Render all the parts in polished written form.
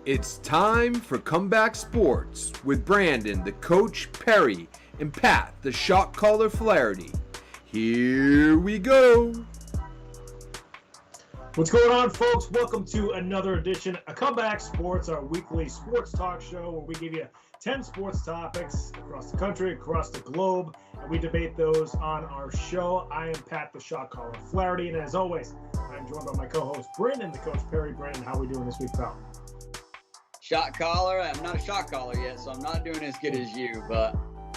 It's time for Comeback Sports with Brandon, the Coach Perry, and Pat, the shot caller Flaherty. Here we go. What's going on, folks? Welcome to another edition of Comeback Sports, our weekly sports talk show where we give you 10 sports topics across the country, across the globe, and we debate those on our show. I am Pat, the shot caller Flaherty, and as always, I'm joined by my co-host Brandon, the Coach Perry. Brandon, how are we doing this week, pal? Shot caller. I'm not a shot caller yet, so I'm not doing as good as you, but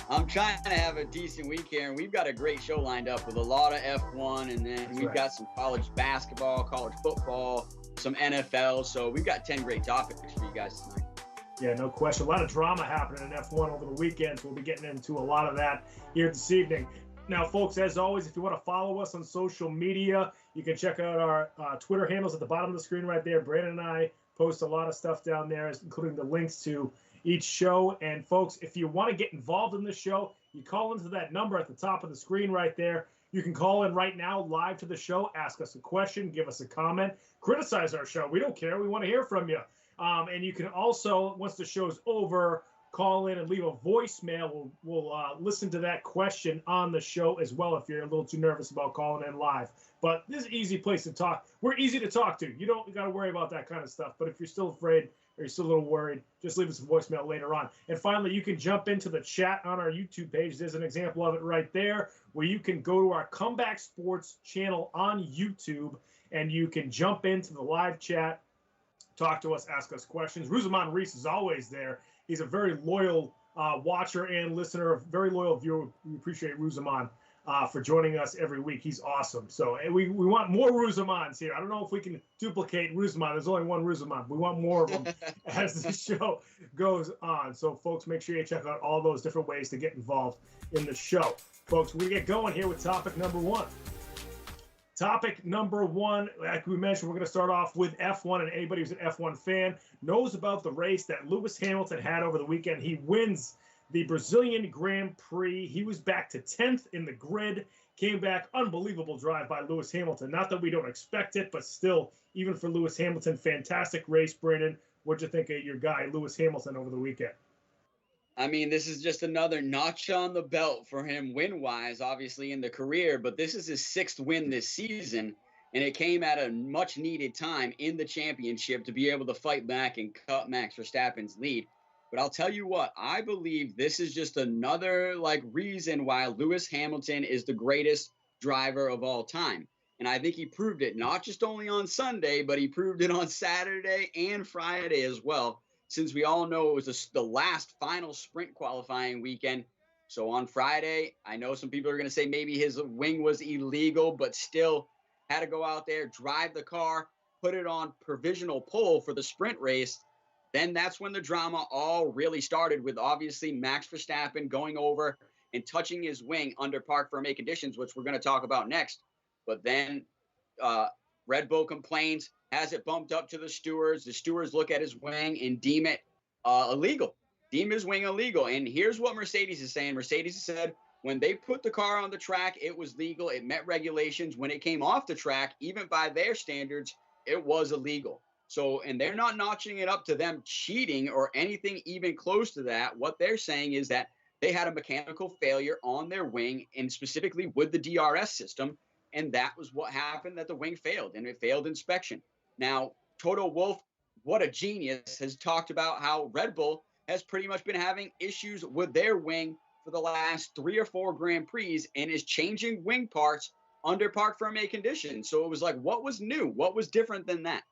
I'm trying to have a decent week here, and we've got a great show lined up with a lot of F1, and then we've got some college basketball, college football, some NFL, so we've got 10 great topics for you guys tonight. Yeah, no question. A lot of drama happening in F1 over the weekend, so we'll be getting into a lot of that here this evening. Now, folks, as always, if you want to follow us on social media, you can check out our Twitter handles at the bottom of the screen right there. Brandon and I post a lot of stuff down there, including the links to each show. And folks, if you want to get involved in the show, you call into that number at the top of the screen right there. You can call in right now live to the show, ask us a question, give us a comment, criticize our show. We don't care. We want to hear from you. And you can also, once the show's over, call in and leave a voicemail. We'll listen to that question on the show as well if you're a little too nervous about calling in live. But this is an easy place to talk. We're easy to talk to. You don't got to worry about that kind of stuff. But if you're still afraid or you're still a little worried, just leave us a voicemail later on. And finally, you can jump into the chat on our YouTube page. There's an example of it right there where you can go to our Comeback Sports channel on YouTube and you can jump into the live chat, talk to us, ask us questions. Ruzaman Reese is always there. He's a very loyal watcher and listener, a very loyal viewer. We appreciate Ruzaman for joining us every week. He's awesome. So we want more Ruzamans here. I don't know if we can duplicate Ruzaman. There's only one Ruzaman. We want more of them as the show goes on. So, folks, make sure you check out all those different ways to get involved in the show. Folks, we get going here with topic number one. Topic number one, like we mentioned, we're going to start off with F1, and anybody who's an F1 fan knows about the race that Lewis Hamilton had over the weekend. He wins the Brazilian Grand Prix. He was back to 10th in the grid, came back, unbelievable drive by Lewis Hamilton. Not that we don't expect it, but still, even for Lewis Hamilton, fantastic race. Brandon, what'd you think of your guy, Lewis Hamilton, over the weekend? I mean, this is just another notch on the belt for him win-wise, obviously, in the career. But this is his 6th win this season, and it came at a much-needed time in the championship to be able to fight back and cut Max Verstappen's lead. But I'll tell you what, I believe this is just another, reason why Lewis Hamilton is the greatest driver of all time. And I think he proved it not just only on Sunday, but he proved it on Saturday and Friday as well, since we all know it was the last final sprint qualifying weekend. So on Friday, I know some people are going to say maybe his wing was illegal, but still had to go out there, drive the car, put it on provisional pole for the sprint race. Then that's when the drama all really started with, obviously, Max Verstappen going over and touching his wing under parc ferme conditions, which we're going to talk about next. But then Red Bull complains, has it bumped up to the stewards. The stewards look at his wing and deem it illegal, deem his wing illegal. And here's what Mercedes is saying. Mercedes said when they put the car on the track, it was legal. It met regulations. When it came off the track, even by their standards, it was illegal. So, and they're not notching it up to them cheating or anything even close to that. What they're saying is that they had a mechanical failure on their wing, and specifically with the DRS system. And that was what happened, that the wing failed, and it failed inspection. Now, Toto Wolff, what a genius, has talked about how Red Bull has pretty much been having issues with their wing for the last 3 or 4 Grand Prix and is changing wing parts under parc ferme conditions. So it was like, what was new? What was different than that?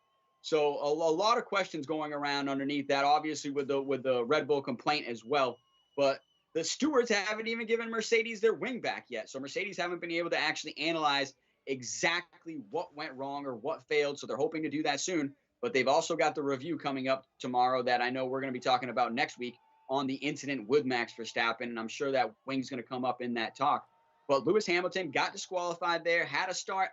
So a lot of questions going around underneath that, obviously with the Red Bull complaint as well. But the stewards haven't even given Mercedes their wing back yet. So Mercedes haven't been able to actually analyze exactly what went wrong or what failed. So they're hoping to do that soon. But they've also got the review coming up tomorrow that I know we're going to be talking about next week on the incident with Max Verstappen. And I'm sure that wing's going to come up in that talk. But Lewis Hamilton got disqualified there, had to start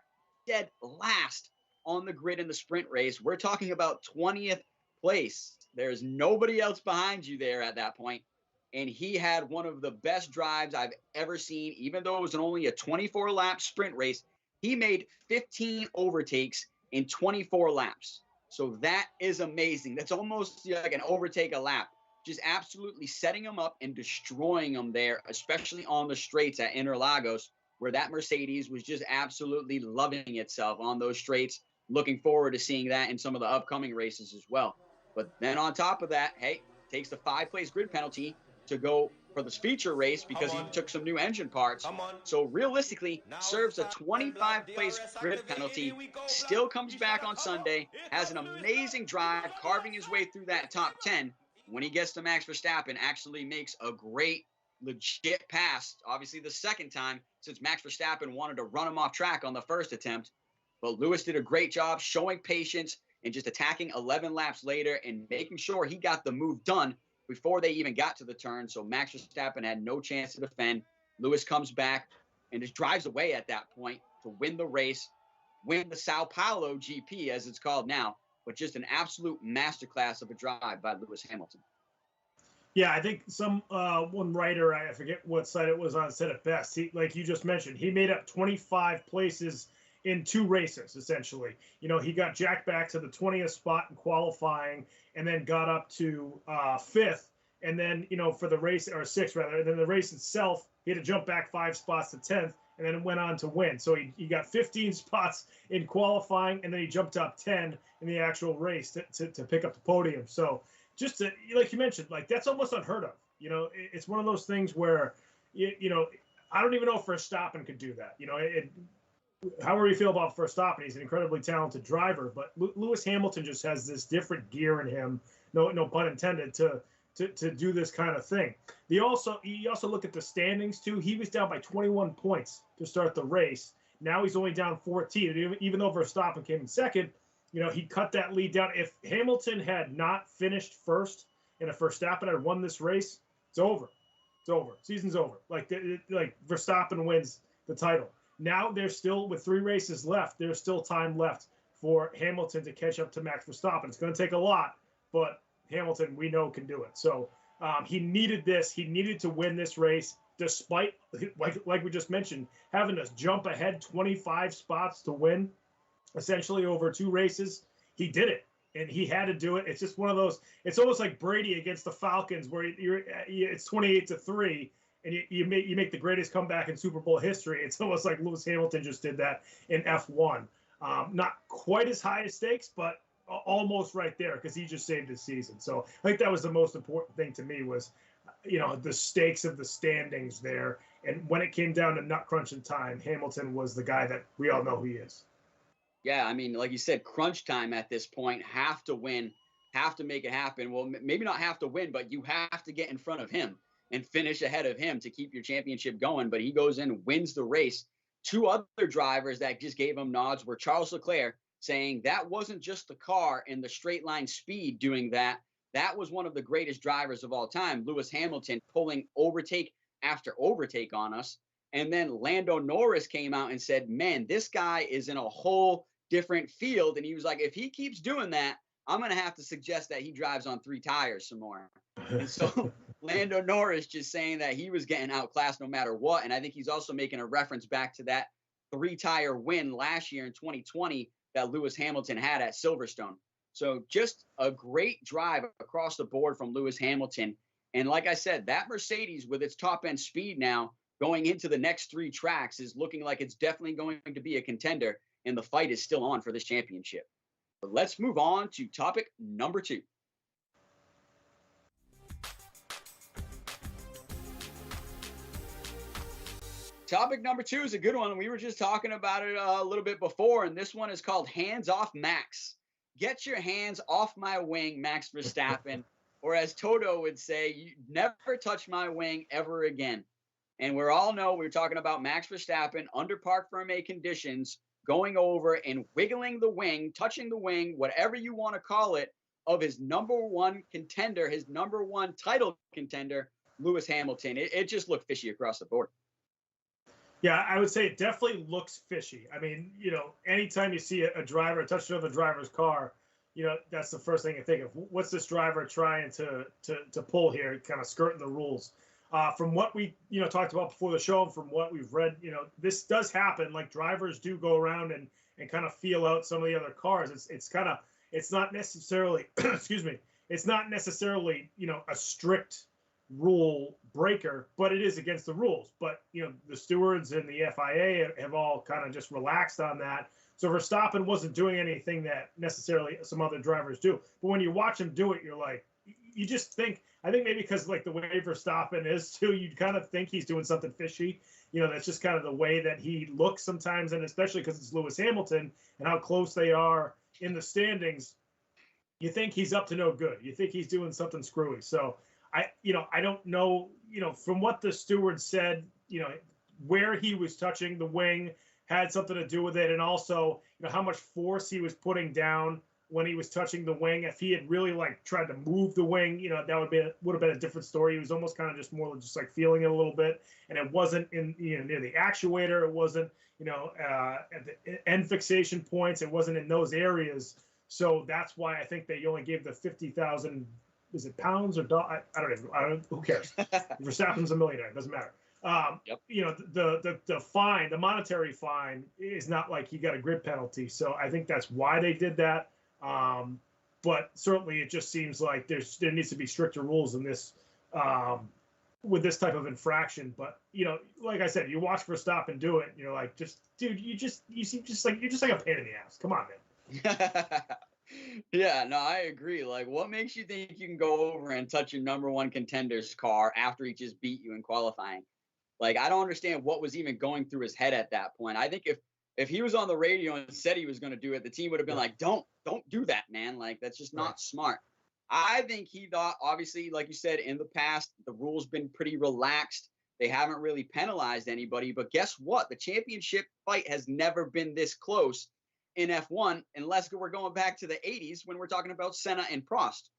dead last on the grid in the sprint race. We're talking about 20th place. There's nobody else behind you there at that point. and he had one of the best drives I've ever seen. Even though it was only a 24-lap sprint race, he made 15 overtakes in 24 laps. So that is amazing. That's almost like an overtake a lap. Just absolutely setting him up and destroying him there, especially on the straights at Interlagos, where that Mercedes was just absolutely loving itself on those straights. Looking forward to seeing that in some of the upcoming races as well. But then on top of that, hey, takes the 5-place grid penalty to go for this feature race because he took some new engine parts. So realistically, serves a 25-place grid penalty, still comes back on Sunday, has an amazing drive, carving his way through that top 10. When he gets to Max Verstappen, actually makes a great, legit pass, obviously the second time, since Max Verstappen wanted to run him off track on the first attempt. But Lewis did a great job showing patience and just attacking 11 laps later and making sure he got the move done before they even got to the turn. So Max Verstappen had no chance to defend. Lewis comes back and just drives away at that point to win the race, win the Sao Paulo GP, as it's called now. But just an absolute masterclass of a drive by Lewis Hamilton. Yeah, I think one writer, I forget what site it was on, said it best. He, like you just mentioned, he made up 25 places in 2 races, essentially. You know, he got jacked back to the 20th spot in qualifying and then got up to 5th. And then, you know, for the race, or 6th rather, and then the race itself, he had to jump back 5 spots to 10th and then went on to win. So he got 15 spots in qualifying and then he jumped up 10 in the actual race to pick up the podium. So just to, like you mentioned, like that's almost unheard of. You know, it's one of those things where, you know, I don't even know if Verstappen could do that. You know, however you feel about Verstappen, he's an incredibly talented driver, but Lewis Hamilton just has this different gear in him, no pun intended, to do this kind of thing. You also look at the standings too. He was down by 21 points to start the race. Now he's only down 14. Even though Verstappen came in second, you know, he cut that lead down. If Hamilton had not finished first and if Verstappen had won this race, it's over. It's over. Season's over. Like Verstappen wins the title. Now there's still, with 3 races left, there's still time left for Hamilton to catch up to Max Verstappen. It's going to take a lot, but Hamilton, we know, can do it. So he needed this. He needed to win this race, despite, like we just mentioned, having to jump ahead 25 spots to win, essentially over 2 races. He did it, and he had to do it. It's just one of those. It's almost like Brady against the Falcons, where it's 28-3. And you make the greatest comeback in Super Bowl history. It's almost like Lewis Hamilton just did that in F1. Not quite as high as stakes, but almost right there because he just saved his season. So I think that was the most important thing to me was, you know, the stakes of the standings there. And when it came down to nut crunching time, Hamilton was the guy that we all know who he is. Yeah, I mean, like you said, crunch time at this point, have to win, have to make it happen. Well, maybe not have to win, but you have to get in front of him and finish ahead of him to keep your championship going. But he goes in, wins the race. 2 other drivers that just gave him nods were Charles Leclerc, saying that wasn't just the car and the straight line speed doing that. That was one of the greatest drivers of all time, Lewis Hamilton, pulling overtake after overtake on us. And then Lando Norris came out and said, man, this guy is in a whole different field. And he was like, if he keeps doing that, I'm going to have to suggest that he drives on 3 tires some more. And so Lando Norris just saying that he was getting outclassed no matter what. And I think he's also making a reference back to that 3-tire win last year in 2020 that Lewis Hamilton had at Silverstone. So just a great drive across the board from Lewis Hamilton. And like I said, that Mercedes with its top end speed now going into the next 3 tracks is looking like it's definitely going to be a contender. And the fight is still on for this championship. But let's move on to topic number 2. Topic number 2 is a good one. We were just talking about it a little bit before, and this one is called Hands Off Max. Get your hands off my wing, Max Verstappen. Or as Toto would say, you never touch my wing ever again. And we all know we're talking about Max Verstappen under parc ferme conditions, going over and wiggling the wing, touching the wing, whatever you want to call it, of his number 1 contender, his number 1 title contender, Lewis Hamilton. It just looked fishy across the board. Yeah, I would say it definitely looks fishy. I mean, you know, anytime you see a driver touch another driver's car, that's the first thing you think of. What's this driver trying to pull here, kind of skirting the rules? From what we, talked about before the show, and from what we've read, this does happen. Like, drivers do go around and kind of feel out some of the other cars. It's not necessarily, excuse me, it's not necessarily, a strict rule breaker, but it is against the rules. But, the stewards and the FIA have all kind of just relaxed on that. So Verstappen wasn't doing anything that necessarily some other drivers do. But when you watch him do it, you're like, you just think, I think maybe because like the way Verstappen is too, you kind of think he's doing something fishy. That's just kind of the way that he looks sometimes, and especially because it's Lewis Hamilton and how close they are in the standings, you think he's up to no good. You think he's doing something screwy. So I don't know, from what the steward said, where he was touching the wing had something to do with it, and also, how much force he was putting down when he was touching the wing. If he had really tried to move the wing, that would have been a different story. He was almost kind of just more just feeling it a little bit, and it wasn't in near the actuator. It wasn't at the end fixation points. It wasn't in those areas. So that's why I think they only gave the 50,000. Is it pounds or dollars? I don't. Who cares? Verstappen's a millionaire. It doesn't matter. Yep. The fine, the monetary fine, is not like he got a grid penalty. So I think that's why they did that. But certainly it just seems like there needs to be stricter rules in this, with this type of infraction. But, like I said, you watch Verstappen do it and you're like, dude, you're just like a pain in the ass. Come on, man. Yeah, no, I agree. Like, what makes you think you can go over and touch your number one contender's car after he just beat you in qualifying? Like, I don't understand what was even going through his head at that point. I think if he was on the radio and said he was going to do it, the team would have been like, don't do that, man. Like, that's just not smart. I think he thought, obviously, like you said, in the past, the rules been pretty relaxed. They haven't really penalized anybody. But guess what? The championship fight has never been this close in F1, unless we're going back to the 80s when we're talking about Senna and Prost.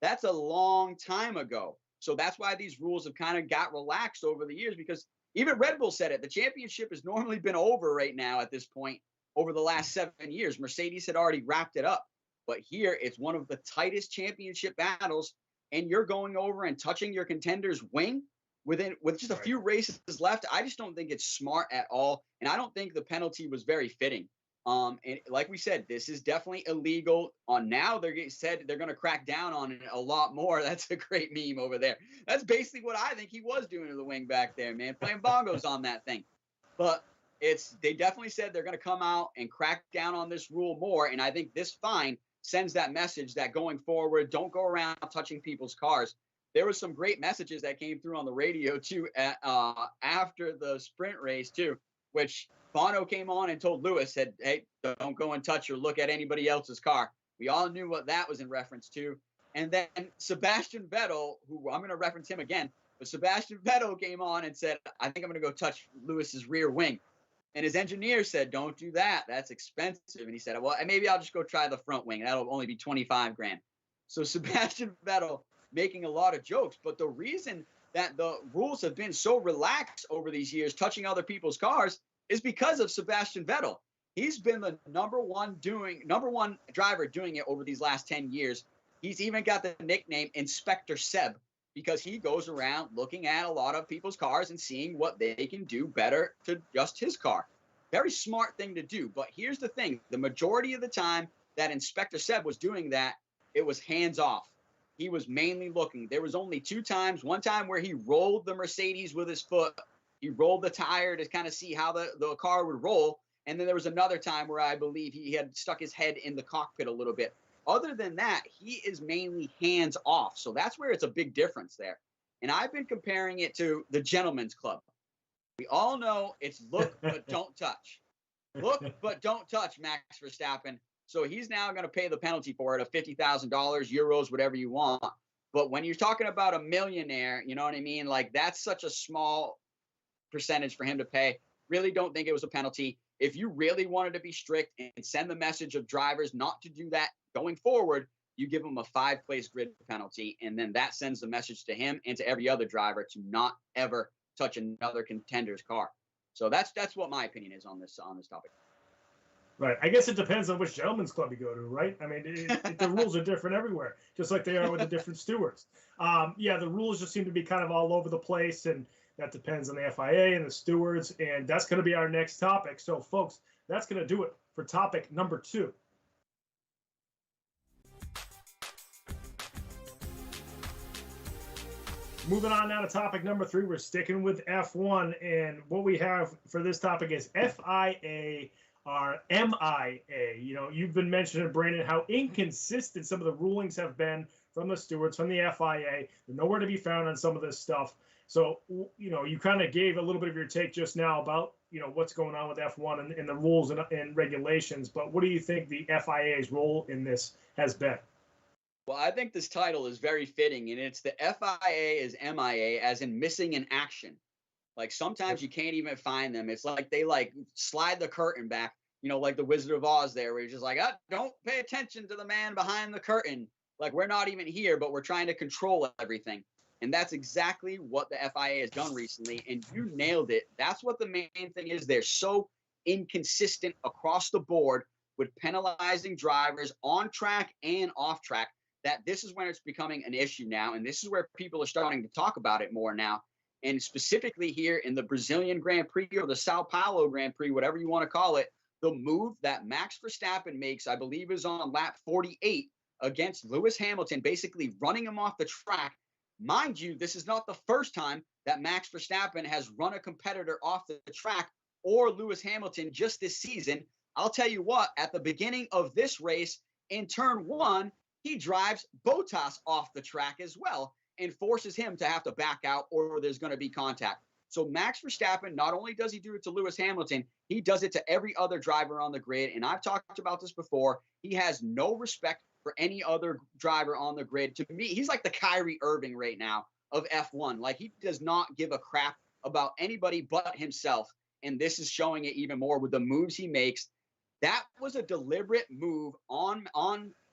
That's a long time ago. So that's why these rules have kind of got relaxed over the years, because even Red Bull said it. The championship has normally been over right now at this point over the last 7 years. Mercedes had already wrapped it up. But here, it's one of the tightest championship battles, and you're going over and touching your contender's wing with just a few races left. I just don't think it's smart at all, and I don't think the penalty was very fitting. And like we said, this is definitely illegal. Now they're said they're going to crack down on it a lot more. That's a great meme over there. That's basically what I think he was doing to the wing back there, man, playing bongos on that thing. But they definitely said they're going to come out and crack down on this rule more. And I think this fine sends that message that going forward, don't go around touching people's cars. There were some great messages that came through on the radio too after the sprint race too, which Bono came on and told Lewis, said, hey, don't go and touch or look at anybody else's car. We all knew what that was in reference to. And then Sebastian Vettel, who I'm going to reference him again, but Sebastian Vettel came on and said, I think I'm going to go touch Lewis's rear wing. And his engineer said, don't do that. That's expensive. And he said, well, maybe I'll just go try the front wing. That'll only be 25 grand. So Sebastian Vettel making a lot of jokes. But the reason that the rules have been so relaxed over these years, touching other people's cars, is because of Sebastian Vettel. He's been the number one driver doing it over these last 10 years. He's even got the nickname Inspector Seb, because he goes around looking at a lot of people's cars and seeing what they can do better to just his car. Very smart thing to do. But here's the thing. The majority of the time that Inspector Seb was doing that, it was hands off. He was mainly looking. There was only 2 times. One time where he rolled the Mercedes with his foot. He rolled the tire to kind of see how the car would roll. And then there was another time where I believe he had stuck his head in the cockpit a little bit. Other than that, he is mainly hands off. So that's where it's a big difference there. And I've been comparing it to the gentleman's club. We all know it's look, but don't touch. Look, but don't touch, Max Verstappen. So he's now going to pay the penalty for it of $50,000, euros, whatever you want. But when you're talking about a millionaire, you know what I mean? Like, that's such a small percentage for him to pay. Really don't think it was a penalty. If you really wanted to be strict and send the message of drivers not to do that going forward, you give him a 5-place grid penalty, and then that sends the message to him and to every other driver to not ever touch another contender's car. So that's what my opinion is on this topic. Right. I guess it depends on which gentleman's club you go to, right? I mean, the rules are different everywhere, just like they are with the different stewards. Yeah, the rules just seem to be kind of all over the place, and that depends on the FIA and the stewards, and that's going to be our next topic. So, folks, that's going to do it for topic number 2. Moving on now to topic number 3, we're sticking with F1, and what we have for this topic is FIA ARE MIA. You know, you've been mentioning, Brandon, how inconsistent some of the rulings have been from the stewards, from the FIA. They're nowhere to be found on some of this stuff. So, you know, you kind of gave a little bit of your take just now about, you know, what's going on with F1 and the rules and regulations. But what do you think the FIA's role in this has been? Well, I think this title is very fitting, and it's the FIA is MIA, as in missing in action. Like sometimes you can't even find them. It's like they like slide the curtain back, you know, like the Wizard of Oz there, where you're just like, don't pay attention to the man behind the curtain. Like we're not even here, but we're trying to control everything. And that's exactly what the FIA has done recently. And you nailed it. That's what the main thing is. They're so inconsistent across the board with penalizing drivers on track and off track that this is when it's becoming an issue now. And this is where people are starting to talk about it more now. And specifically here in the Brazilian Grand Prix or the Sao Paulo Grand Prix, whatever you want to call it, the move that Max Verstappen makes, I believe, is on lap 48 against Lewis Hamilton, basically running him off the track. Mind you, this is not the first time that Max Verstappen has run a competitor off the track or Lewis Hamilton just this season. I'll tell you what, at the beginning of this race, in turn 1, he drives Bottas off the track as well and forces him to have to back out or there's going to be contact. So Max Verstappen, not only does he do it to Lewis Hamilton, he does it to every other driver on the grid. And I've talked about this before. He has no respect for any other driver on the grid. To me, he's like the Kyrie Irving right now of F1. Like he does not give a crap about anybody but himself. And this is showing it even more with the moves he makes. That was a deliberate move on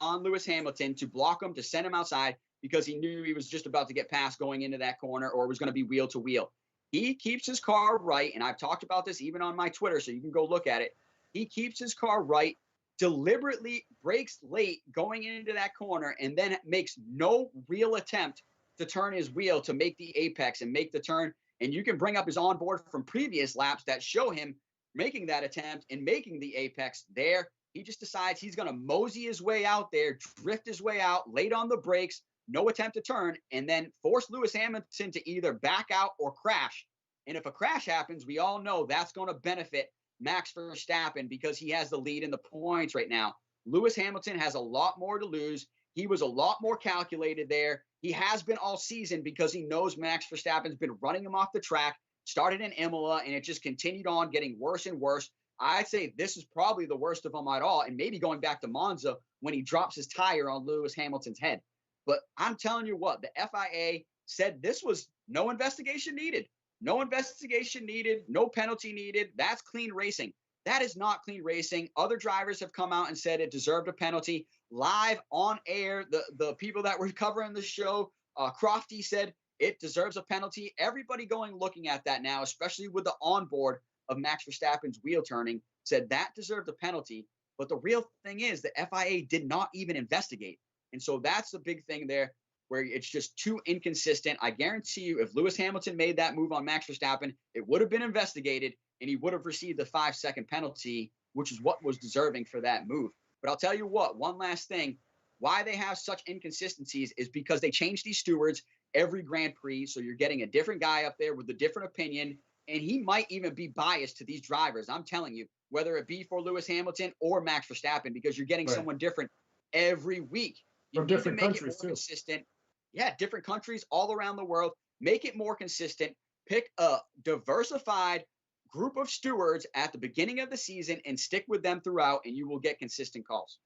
Lewis Hamilton to block him, to send him outside, because he knew he was just about to get past going into that corner or it was going to be wheel to wheel. He keeps his car right, and I've talked about this even on my Twitter, so you can go look at it. He keeps his car right, deliberately brakes late going into that corner, and then makes no real attempt to turn his wheel to make the apex and make the turn. And you can bring up his onboard from previous laps that show him making that attempt and making the apex there. He just decides he's going to mosey his way out there, drift his way out, late on the brakes, no attempt to turn, and then force Lewis Hamilton to either back out or crash. And if a crash happens, we all know that's going to benefit Max Verstappen because he has the lead in the points right now. Lewis Hamilton has a lot more to lose. He was a lot more calculated there. He has been all season because he knows Max Verstappen's been running him off the track, started in Imola, and it just continued on getting worse and worse. I'd say this is probably the worst of them at all, and maybe going back to Monza when he drops his tire on Lewis Hamilton's head. But I'm telling you what, the FIA said this was no investigation needed. No investigation needed, no penalty needed. That's clean racing. That is not clean racing. Other drivers have come out and said it deserved a penalty. Live on air, the people that were covering the show, Crofty said it deserves a penalty. Everybody going looking at that now, especially with the onboard of Max Verstappen's wheel turning, said that deserved a penalty. But the real thing is the FIA did not even investigate. And so that's the big thing there, where it's just too inconsistent. I guarantee you, if Lewis Hamilton made that move on Max Verstappen, it would have been investigated and he would have received the 5-second penalty, which is what was deserving for that move. But I'll tell you what, one last thing, why they have such inconsistencies is because they change these stewards every Grand Prix. So you're getting a different guy up there with a different opinion, and he might even be biased to these drivers. I'm telling you, whether it be for Lewis Hamilton or Max Verstappen, because you're getting someone different every week. From different countries too. Consistent. Yeah, different countries all around the world. Make it more consistent. Pick a diversified group of stewards at the beginning of the season and stick with them throughout, and you will get consistent calls.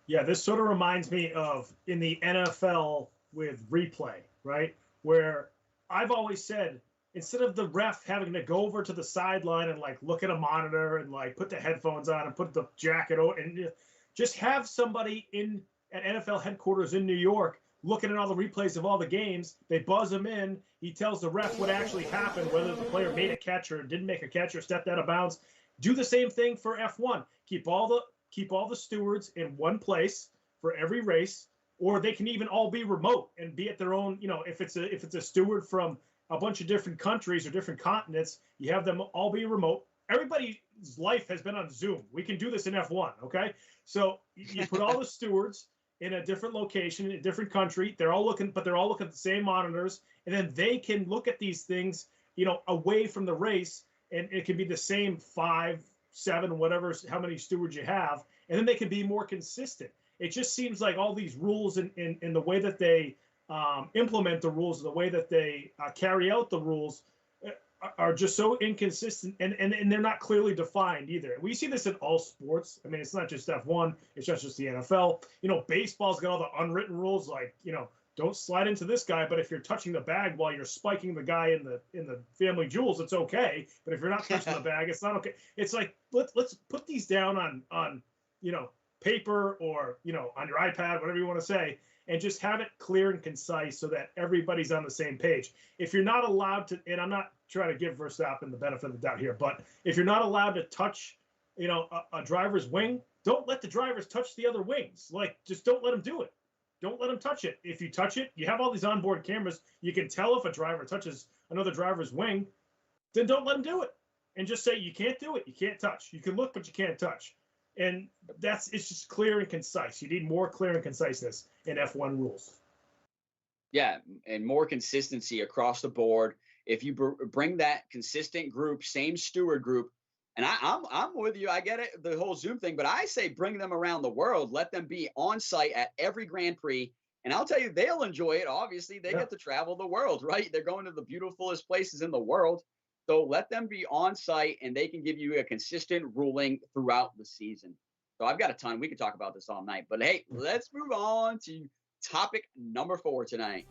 Yeah, this sort of reminds me of in the NFL with replay, right? Where I've always said, instead of the ref having to go over to the sideline and like look at a monitor and like put the headphones on and put the jacket on and just have somebody in at NFL headquarters in New York looking at all the replays of all the games. They buzz him in. He tells the ref what actually happened, whether the player made a catch or didn't make a catch or stepped out of bounds. Do the same thing for F1. Keep all the stewards in one place for every race, or they can even all be remote and be at their own. If it's a steward from a bunch of different countries or different continents, you have them all be remote. Everybody's life has been on Zoom. We can do this in F1, okay? So you put all the stewards in a different location, in a different country. They're all looking at the same monitors, and then they can look at these things, away from the race, and it can be the same 5, 7, whatever, how many stewards you have, and then they can be more consistent. It just seems like all these rules in the way that they implement the rules, the way that they carry out the rules are just so inconsistent, and they're not clearly defined either. We see this in all sports. I mean, it's not just F1, it's not just the NFL. Baseball's got all the unwritten rules, like, don't slide into this guy, but if you're touching the bag while you're spiking the guy in the family jewels, it's okay. But if you're not touching the bag, it's not okay. It's like, let's put these down on paper or on your iPad, whatever you want to say, and just have it clear and concise so that everybody's on the same page. If you're not allowed to, and I'm not trying to give Verstappen the benefit of the doubt here, but if you're not allowed to touch, a driver's wing, don't let the drivers touch the other wings. Like, just don't let them do it. Don't let them touch it. If you touch it, you have all these onboard cameras. You can tell if a driver touches another driver's wing. Then don't let them do it, and just say you can't do it. You can't touch. You can look, but you can't touch. And it's just clear and concise. You need more clear and conciseness in F1 rules. Yeah, and more consistency across the board. If you bring that consistent group, same steward group, and I'm with you. I get it, the whole Zoom thing, but I say bring them around the world. Let them be on site at every Grand Prix, and I'll tell you, they'll enjoy it. Obviously, they get to travel the world, right? They're going to the beautifulest places in the world. So let them be on site, and they can give you a consistent ruling throughout the season. So I've got a ton. We could talk about this all night. But, hey, let's move on to topic number 4 tonight.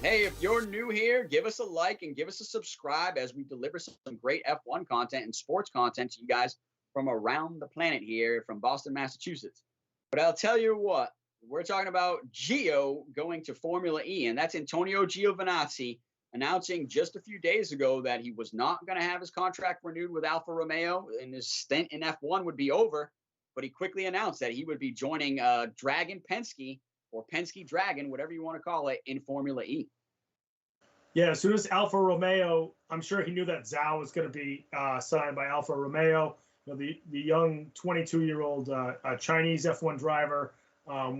Hey, if you're new here, give us a like and give us a subscribe as we deliver some great F1 content and sports content to you guys from around the planet here from Boston, Massachusetts. But I'll tell you what. We're talking about Gio going to Formula E, and that's Antonio Giovinazzi announcing just a few days ago that he was not going to have his contract renewed with Alfa Romeo and his stint in F1 would be over, but he quickly announced that he would be joining Dragon Penske, or Penske Dragon, whatever you want to call it, in Formula E. Yeah, as soon as Alfa Romeo, I'm sure he knew that Zhao was going to be signed by Alfa Romeo, the young 22-year-old Chinese F1 driver.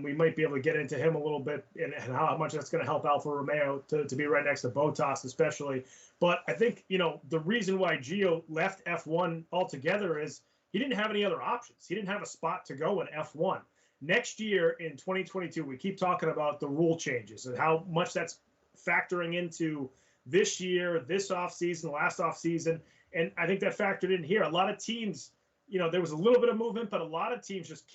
We might be able to get into him a little bit and how much that's going to help Alfa Romeo to be right next to Bottas, especially. But I think, the reason why Gio left F1 altogether is he didn't have any other options. He didn't have a spot to go in F1. Next year in 2022, we keep talking about the rule changes and how much that's factoring into this year, this offseason, last offseason. And I think that factored in here. A lot of teams, there was a little bit of movement, but a lot of teams just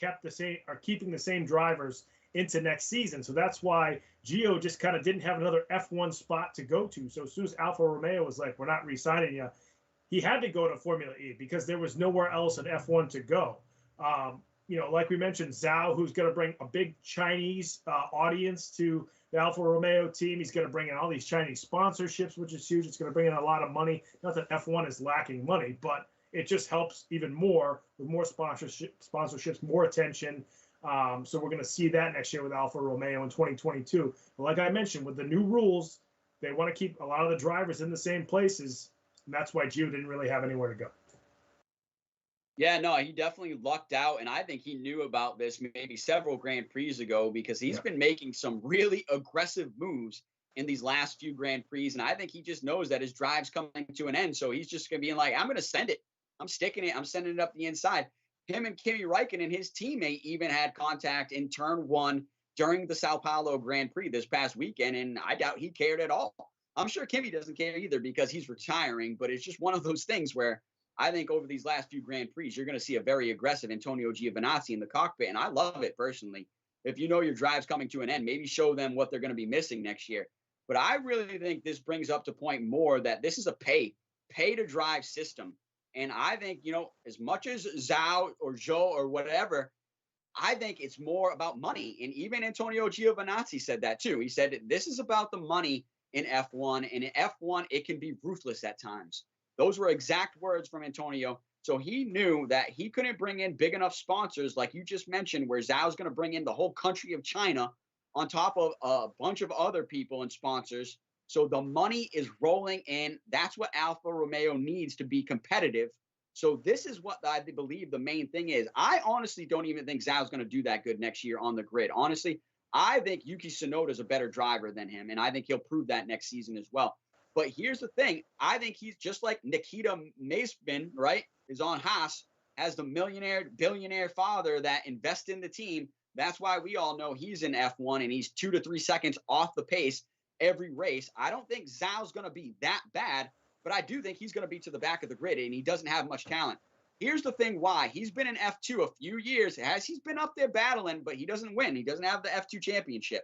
keeping the same drivers into next season. So that's why Gio just kind of didn't have another F1 spot to go to. So as soon as Alfa Romeo was like, we're not re-signing you, he had to go to Formula E because there was nowhere else in F1 to go. Like we mentioned, Zhao, who's going to bring a big Chinese audience to the Alfa Romeo team. He's going to bring in all these Chinese sponsorships, which is huge. It's going to bring in a lot of money. Not that F1 is lacking money, but it just helps even more with more sponsorships, more attention. So we're going to see that next year with Alfa Romeo in 2022. But like I mentioned, with the new rules, they want to keep a lot of the drivers in the same places, and that's why Gio didn't really have anywhere to go. Yeah, no, he definitely lucked out, and I think he knew about this maybe several Grand Prix ago because he's been making some really aggressive moves in these last few Grand Prix, and I think he just knows that his drive's coming to an end, so he's just going to be like, I'm going to send it. I'm sticking it. I'm sending it up the inside. Him and Kimi Räikkönen, his teammate, even had contact in turn 1 during the Sao Paulo Grand Prix this past weekend, and I doubt he cared at all. I'm sure Kimi doesn't care either because he's retiring, but it's just one of those things where I think over these last few Grand Prix, you're going to see a very aggressive Antonio Giovinazzi in the cockpit, and I love it personally. If you know your drive's coming to an end, maybe show them what they're going to be missing next year. But I really think this brings up to point more that this is a pay-to-drive system. And I think, as much as Zhao or Zhou or whatever, I think it's more about money. And even Antonio Giovinazzi said that too. He said, this is about the money in F1. And in F1, it can be ruthless at times. Those were exact words from Antonio. So he knew that he couldn't bring in big enough sponsors, like you just mentioned, where Zhao's going to bring in the whole country of China on top of a bunch of other people and sponsors. So the money is rolling in. That's what Alfa Romeo needs to be competitive. So this is what I believe the main thing is. I honestly don't even think Zhao's going to do that good next year on the grid. Honestly, I think Yuki Tsunoda is a better driver than him, and I think he'll prove that next season as well. But here's the thing. I think he's just like Nikita Mazepin, right, is on Haas, has the billionaire father that invests in the team. That's why we all know he's in F1 and he's 2 to 3 seconds off the pace every race. I don't think Zhao's going to be that bad, but I do think he's going to be to the back of the grid, and he doesn't have much talent. Here's the thing why. He's been in F2 a few years. He's been up there battling, but he doesn't win. He doesn't have the F2 championship.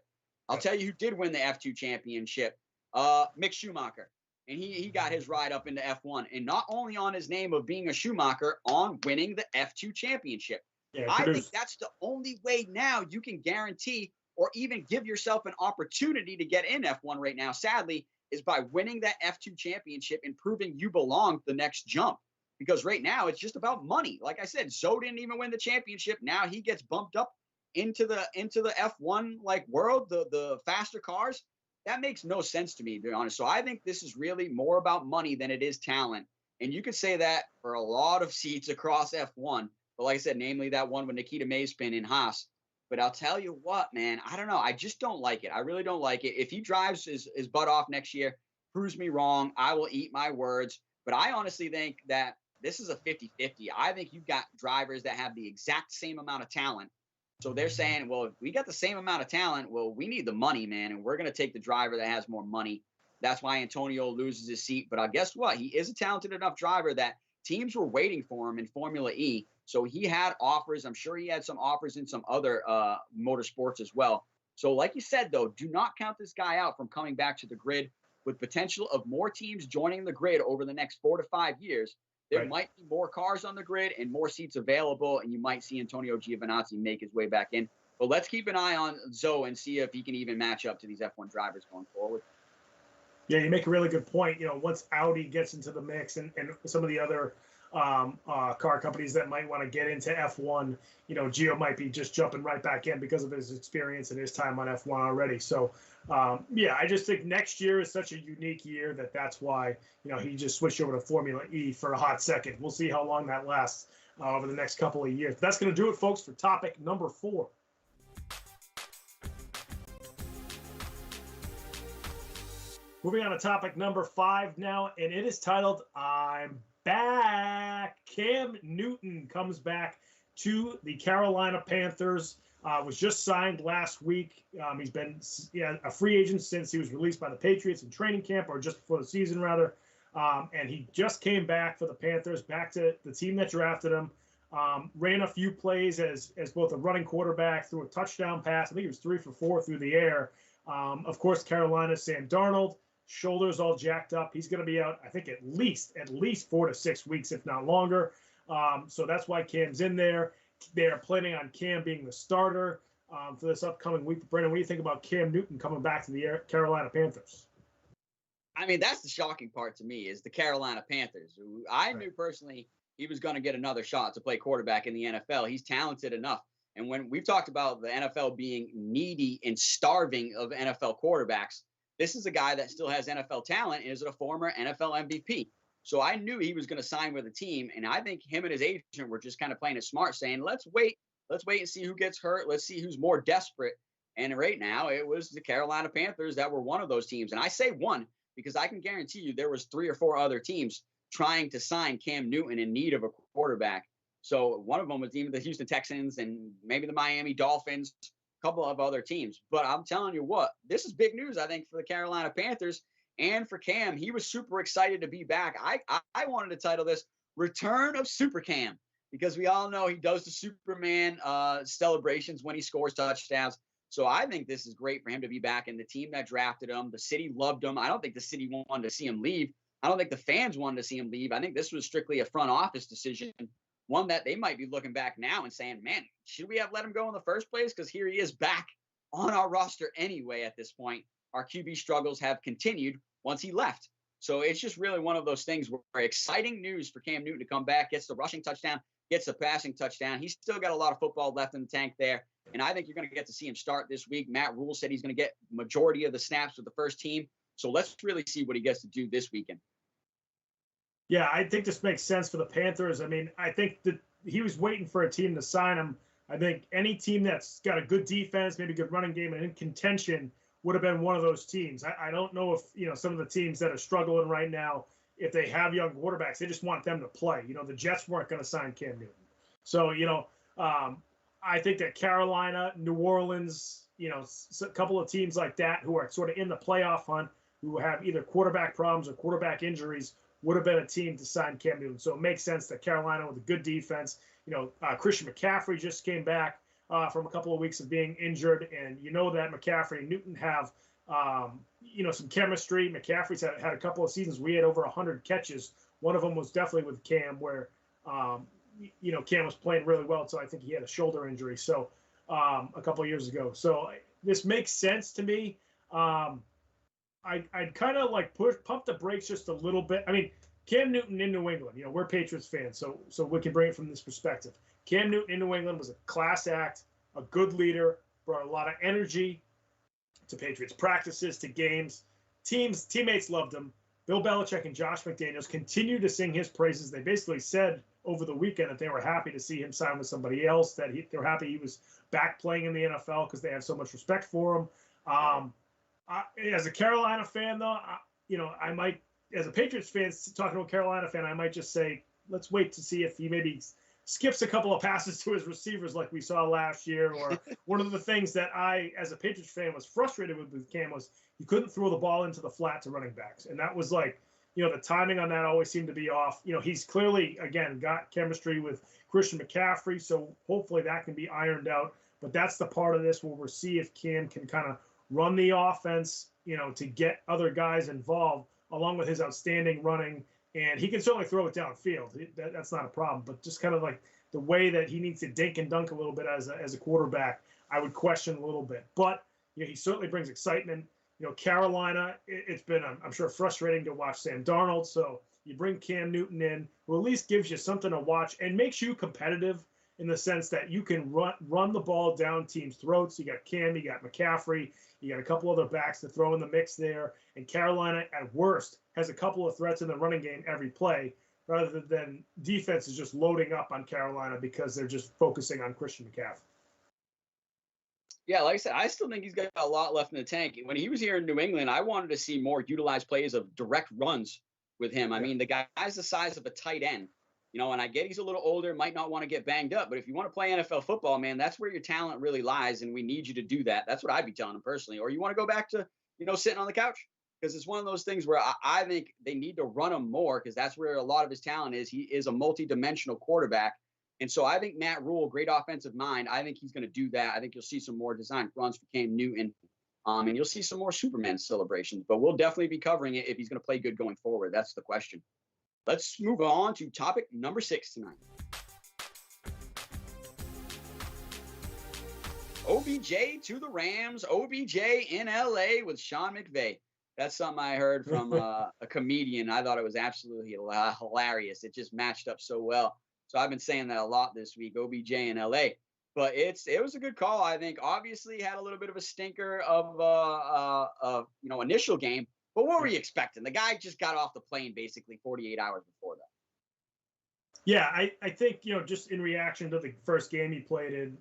I'll tell you who did win the F2 championship. Mick Schumacher. And he got his ride up into F1. And not only on his name of being a Schumacher, on winning the F2 championship. Yeah, I think that's the only way now you can guarantee or even give yourself an opportunity to get in F1 right now, sadly, is by winning that F2 championship and proving you belong the next jump. Because right now it's just about money. Like I said, Zhou didn't even win the championship. Now he gets bumped up into the F1 like world, the faster cars. That makes no sense to me, to be honest. So I think this is really more about money than it is talent. And you could say that for a lot of seats across F1. But like I said, namely that one with Nikita Mazepin in Haas. But I'll tell you what, man, I don't know. I just don't like it. I really don't like it. If he drives his butt off next year, proves me wrong, I will eat my words. But I honestly think that this is a 50-50. I think you've got drivers that have the exact same amount of talent. So they're saying, well, if we got the same amount of talent, well, we need the money, man, and we're going to take the driver that has more money. That's why Antonio loses his seat. But guess what? He is a talented enough driver that teams were waiting for him in Formula E. So he had offers. I'm sure he had some offers in some other motorsports as well. So like you said, though, do not count this guy out from coming back to the grid with potential of more teams joining the grid over the next 4 to 5 years. There might be more cars on the grid and more seats available, and you might see Antonio Giovinazzi make his way back in. But let's keep an eye on Zhou and see if he can even match up to these F1 drivers going forward. Yeah, you make a really good point. Once Audi gets into the mix and some of the other car companies that might want to get into F1, Gio might be just jumping right back in because of his experience and his time on F1 already. So, yeah, I just think next year is such a unique year that's why, he just switched over to Formula E for a hot second. We'll see how long that lasts over the next couple of years. But that's going to do it, folks, for topic number 4. Moving on to topic number 5 now, and it is titled, I'm Back. Cam Newton comes back to the Carolina Panthers. Was just signed last week. He's been a free agent since he was released by the Patriots in training camp, or just before the season, rather. And he just came back for the Panthers, back to the team that drafted him. Ran a few plays as both a running quarterback, threw a touchdown pass. I think he was 3 for 4 through the air. Of course, Carolina's Sam Darnold. Shoulders all jacked up. He's going to be out, I think, at least 4 to 6 weeks, if not longer. So that's why Cam's in there. They are planning on Cam being the starter for this upcoming week. Brendan, what do you think about Cam Newton coming back to the Carolina Panthers? I mean, that's the shocking part to me, is the Carolina Panthers. I knew personally he was going to get another shot to play quarterback in the NFL. He's talented enough. And when we've talked about the NFL being needy and starving of NFL quarterbacks, this is a guy that still has NFL talent and is a former NFL MVP. So I knew he was going to sign with a team. And I think him and his agent were just kind of playing it smart, saying, let's wait and see who gets hurt. Let's see who's more desperate. And right now it was the Carolina Panthers that were one of those teams. And I say one because I can guarantee you there was 3 or 4 other teams trying to sign Cam Newton in need of a quarterback. So one of them was even the Houston Texans and maybe the Miami Dolphins, a couple of other teams. But I'm telling you what, this is big news, I think, for the Carolina Panthers and for Cam. He was super excited to be back. I wanted to title this Return of Super Cam, because we all know he does the Superman celebrations when he scores touchdowns. So I think this is great for him to be back, and the team that drafted him, the city loved him. I don't think the city wanted to see him leave. I don't think the fans wanted to see him leave. I think this was strictly a front office decision, one that they might be looking back now and saying, man, should we have let him go in the first place? Because here he is back on our roster anyway at this point. our QB struggles have continued once he left. So it's just really one of those things where exciting news for Cam Newton to come back, gets the rushing touchdown, gets the passing touchdown. He's still got a lot of football left in the tank there. And I think you're going to get to see him start this week. Matt Rule said he's going to get majority of the snaps with the first team. So let's really see what he gets to do this weekend. Yeah, I think this makes sense for the Panthers. I mean, I think that he was waiting for a team to sign him. I think any team that's got a good defense, maybe a good running game, and in contention would have been one of those teams. I don't know if, some of the teams that are struggling right now, if they have young quarterbacks, they just want them to play. The Jets weren't going to sign Cam Newton. So, I think that Carolina, New Orleans, a couple of teams like that who are sort of in the playoff hunt, who have either quarterback problems or quarterback injuries, would have been a team to sign Cam Newton. So it makes sense that Carolina with a good defense, Christian McCaffrey just came back from a couple of weeks of being injured. And that McCaffrey and Newton have, some chemistry. McCaffrey's had a couple of seasons where he had over 100 catches. One of them was definitely with Cam where, Cam was playing really well. So I think he had a shoulder injury. So a couple of years ago. So this makes sense to me. I'd kind of like pump the brakes just a little bit. I mean, Cam Newton in New England, we're Patriots fans, so we can bring it from this perspective. Cam Newton in New England was a class act, a good leader, brought a lot of energy to Patriots practices, to games. Teammates loved him. Bill Belichick and Josh McDaniels continue to sing his praises. They basically said over the weekend that they were happy to see him sign with somebody else, that they were happy he was back playing in the NFL because they have so much respect for him. As a Carolina fan, though, I might, as a Patriots fan, talking to a Carolina fan, I might just say, let's wait to see if he maybe skips a couple of passes to his receivers like we saw last year. Or one of the things that I, as a Patriots fan, was frustrated with Cam was he couldn't throw the ball into the flat to running backs. And that was like, the timing on that always seemed to be off. He's clearly, again, got chemistry with Christian McCaffrey, so hopefully that can be ironed out. But that's the part of this where we'll see if Cam can kind of run the offense, to get other guys involved, along with his outstanding running. And he can certainly throw it downfield. That's not a problem. But just kind of like the way that he needs to dink and dunk a little bit as a quarterback, I would question a little bit. But he certainly brings excitement. Carolina, it's been, I'm sure, frustrating to watch Sam Darnold. So you bring Cam Newton in, who at least gives you something to watch and makes you competitive in the sense that you can run the ball down teams' throats. You got Cam, you got McCaffrey, you got a couple other backs to throw in the mix there. And Carolina, at worst, has a couple of threats in the running game every play, rather than defense is just loading up on Carolina because they're just focusing on Christian McCaffrey. Yeah, like I said, I still think he's got a lot left in the tank. When he was here in New England, I wanted to see more utilized plays of direct runs with him. I mean, the guy's the size of a tight end. And I get he's a little older, might not want to get banged up, but if you want to play NFL football, man, that's where your talent really lies, and we need you to do that. That's what I'd be telling him personally. Or you want to go back to, sitting on the couch? Because it's one of those things where I think they need to run him more, because that's where a lot of his talent is. He is a multi-dimensional quarterback. And so I think Matt Rule, great offensive mind, I think he's going to do that. I think you'll see some more designed runs for Cam Newton, and you'll see some more Superman celebrations. But we'll definitely be covering it if he's going to play good going forward. That's the question. Let's move on to topic number 6 tonight. OBJ to the Rams, OBJ in LA with Sean McVay. That's something I heard from a comedian. I thought it was absolutely hilarious. It just matched up so well. So I've been saying that a lot this week, OBJ in LA. But it was a good call, I think. Obviously had a little bit of a stinker of initial game. But what were you expecting? The guy just got off the plane basically 48 hours before that. Yeah, I think, just in reaction to the first game he played in,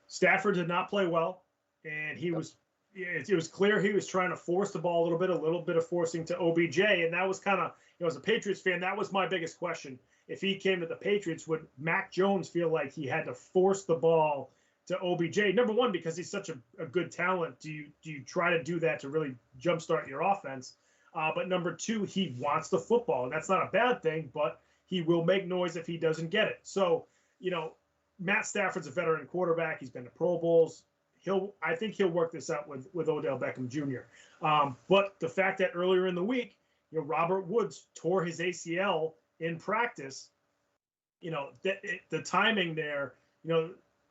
Stafford did not play well. And it was clear he was trying to force the ball a little bit of forcing to OBJ. And that was kind of, as a Patriots fan, that was my biggest question. If he came to the Patriots, would Mac Jones feel like he had to force the ball to OBJ? Number one, because he's such a good talent, do you try to do that to really jumpstart your offense? But number two, he wants the football, and that's not a bad thing, but he will make noise if he doesn't get it. So, Matt Stafford's a veteran quarterback. He's been to Pro Bowls. I think he'll work this out with Odell Beckham Jr. But the fact that earlier in the week, Robert Woods tore his ACL in practice, the timing there,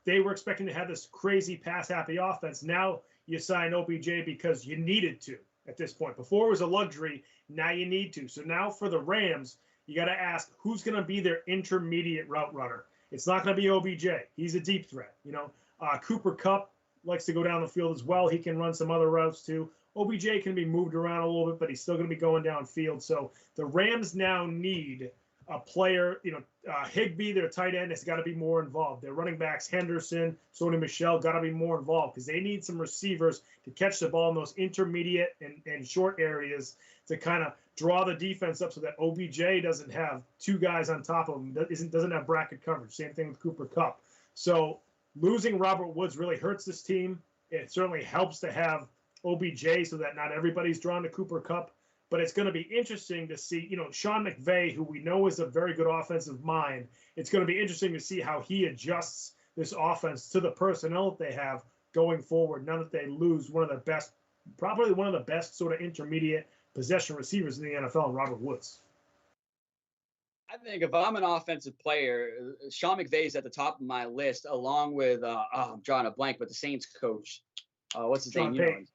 they were expecting to have this crazy pass-happy offense. Now, you sign OBJ because you needed to at this point. Before it was a luxury, now you need to. So now for the Rams, you got to ask who's going to be their intermediate route runner. It's not going to be OBJ. He's a deep threat. Cooper Kupp likes to go down the field as well. He can run some other routes too. OBJ can be moved around a little bit, but he's still going to be going downfield. So the Rams now need a player, Higbee, their tight end, has got to be more involved. Their running backs, Henderson, Sony Michel, got to be more involved because they need some receivers to catch the ball in those intermediate and short areas to kind of draw the defense up so that OBJ doesn't have two guys on top of him, doesn't have bracket coverage. Same thing with Cooper Kupp. So losing Robert Woods really hurts this team. It certainly helps to have OBJ so that not everybody's drawn to Cooper Kupp. But it's going to be interesting to see, Sean McVay, who we know is a very good offensive mind. It's going to be interesting to see how he adjusts this offense to the personnel that they have going forward. Now that they lose one of the best, probably one of the best sort of intermediate possession receivers in the NFL, Robert Woods. I think if I'm an offensive player, Sean McVay is at the top of my list, along with I'm drawing a blank, but the Saints coach, what's his name?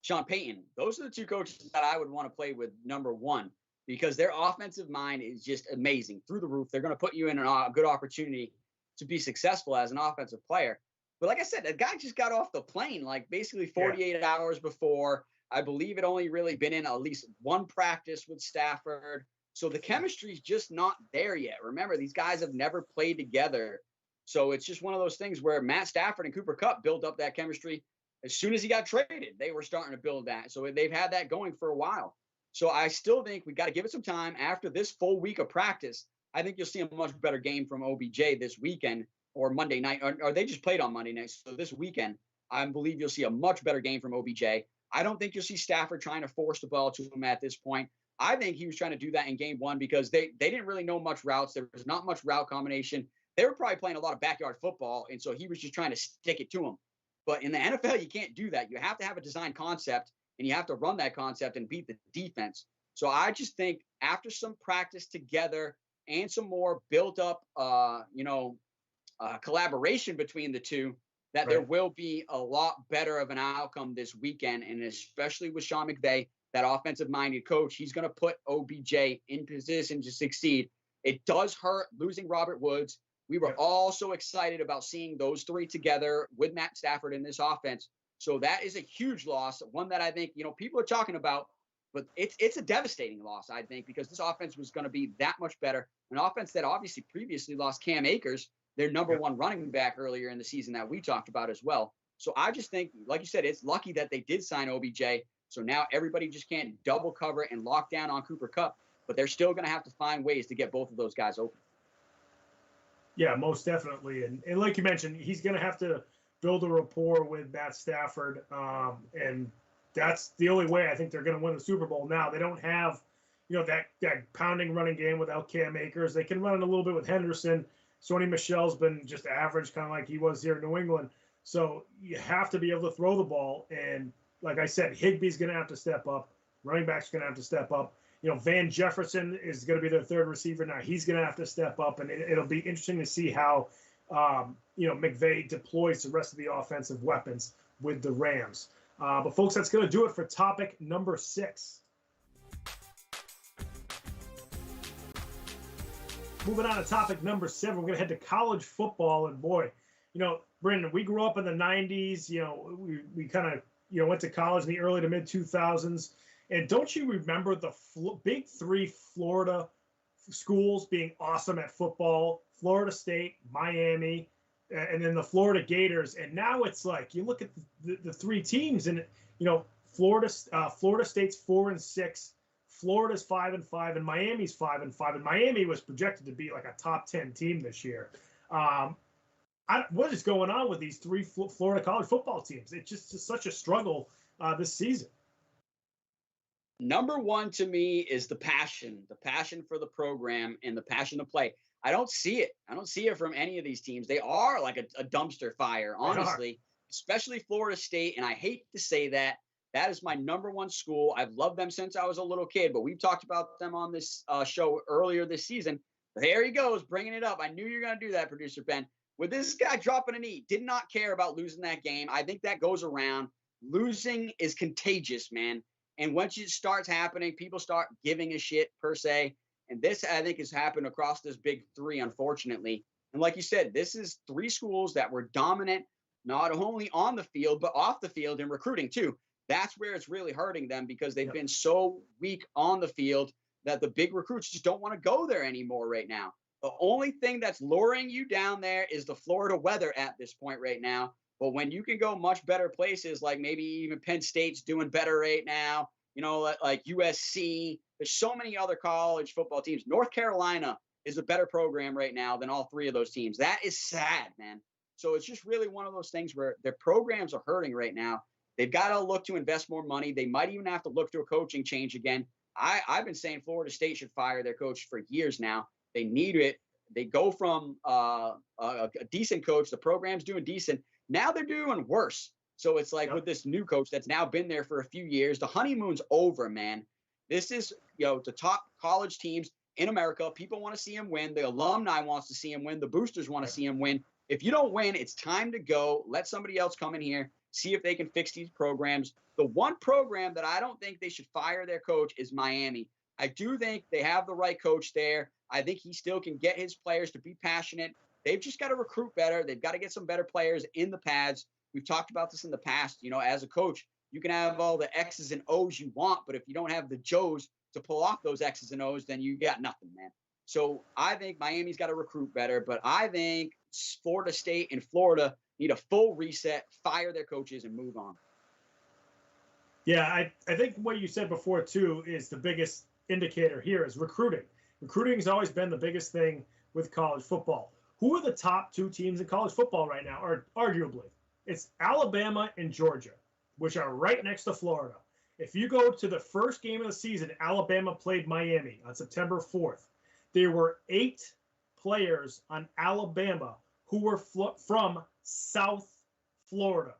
Sean Payton. Those are the two coaches that I would want to play with, number one, because their offensive mind is just amazing, through the roof. They're going to put you in a good opportunity to be successful as an offensive player. But like I said, that guy just got off the plane like basically 48 hours before. I believe it only really been in at least one practice with Stafford. So the chemistry's just not there yet. Remember, these guys have never played together. So it's just one of those things where Matt Stafford and Cooper Kupp built up that chemistry. As soon as he got traded, they were starting to build that. So they've had that going for a while. So I still think we got to give it some time. After this full week of practice, I think you'll see a much better game from OBJ this weekend or Monday night. Or they just played on Monday night. So this weekend, I believe you'll see a much better game from OBJ. I don't think you'll see Stafford trying to force the ball to him at this point. I think he was trying to do that in game one because they didn't really know much routes. There was not much route combination. They were probably playing a lot of backyard football, and so he was just trying to stick it to him. But in the NFL, you can't do that. You have to have a design concept, and you have to run that concept and beat the defense. So I just think after some practice together and some more built-up, collaboration between the two, that there will be a lot better of an outcome this weekend, and especially with Sean McVay, that offensive-minded coach, he's going to put OBJ in position to succeed. It does hurt losing Robert Woods. We were all so excited about seeing those three together with Matt Stafford in this offense. So that is a huge loss, one that I think, people are talking about, but it's a devastating loss, I think, because this offense was going to be that much better. An offense that obviously previously lost Cam Akers, their number one running back earlier in the season that we talked about as well. So I just think, like you said, it's lucky that they did sign OBJ. So now everybody just can't double cover and lock down on Cooper Kupp, but they're still going to have to find ways to get both of those guys open. Yeah, most definitely. And like you mentioned, he's going to have to build a rapport with Matt Stafford. And that's the only way I think they're going to win the Super Bowl now. They don't have, that pounding running game without Cam Akers. They can run it a little bit with Henderson. Sony Michel's been just average, kind of like he was here in New England. So you have to be able to throw the ball. And like I said, Higbee's going to have to step up. Running back's going to have to step up. Van Jefferson is going to be their third receiver now. He's going to have to step up, and it'll be interesting to see how, McVay deploys the rest of the offensive weapons with the Rams. But, folks, that's going to do it for topic number 6. Moving on to topic number 7, we're going to head to college football. And, boy, Brendan, we grew up in the 90s. We kind of, went to college in the early to mid-2000s. And don't you remember the big three Florida schools being awesome at football? Florida State, Miami, and then the Florida Gators. And now it's like you look at the three teams, and Florida State's 4-6, Florida's 5-5, and Miami's 5-5. And Miami was projected to be like a top 10 team this year. What is going on with these three Florida college football teams? It's just such a struggle this season. Number one to me is the passion for the program and the passion to play. I don't see it. I don't see it from any of these teams. They are like a dumpster fire, honestly, especially Florida State. And I hate to say that. That is my number one school. I've loved them since I was a little kid, but we've talked about them on this show earlier this season. There he goes, bringing it up. I knew you were going to do that, producer Ben. With this guy dropping a knee, did not care about losing that game. I think that goes around. losing is contagious, man. And once it starts happening, people start giving a shit per se. And this, I think, has happened across this big three, unfortunately. And like you said, this is three schools that were dominant, not only on the field, but off the field in recruiting too. That's where it's really hurting them because they've been so weak on the field that the big recruits just don't want to go there anymore right now. The only thing that's luring you down there is the Florida weather at this point right now. But when you can go much better places, like maybe even Penn State's doing better right now, you know, like USC, there's so many other college football teams. North Carolina is a better program right now than all three of those teams. That is sad, man. So it's just really one of those things where their programs are hurting right now. They've got to look to invest more money. They might even have to look to a coaching change again. I've been saying Florida State should fire their coach for years now. They need it. They go from a decent coach. The program's doing decent. Now they're doing worse. So it's like with this new coach that's now been there for a few years, the honeymoon's over, man. This is, you know, the top college teams in America. People want to see him win. The alumni wants to see him win. The boosters want to see him win. If you don't win, it's time to go. Let somebody else come in here, see if they can fix these programs. The one program that I don't think they should fire their coach is Miami. I do think they have the right coach there. I think he still can get his players to be passionate. They've just got to recruit better. They've got to get some better players in the pads. We've talked about this in the past. You know, as a coach, you can have all the X's and O's you want, but if you don't have the Joes to pull off those X's and O's, then you got nothing, man. So I think Miami's got to recruit better, but I think Florida State and Florida need a full reset, fire their coaches, and move on. Yeah, I think what you said before, too, is the biggest indicator here is recruiting. Recruiting has always been the biggest thing with college football. Who are the top two teams in college football right now? Or arguably, it's Alabama and Georgia, which are right next to Florida. If you go to the first game of the season, Alabama played Miami on September 4th. There were 8 players on Alabama who were from South Florida.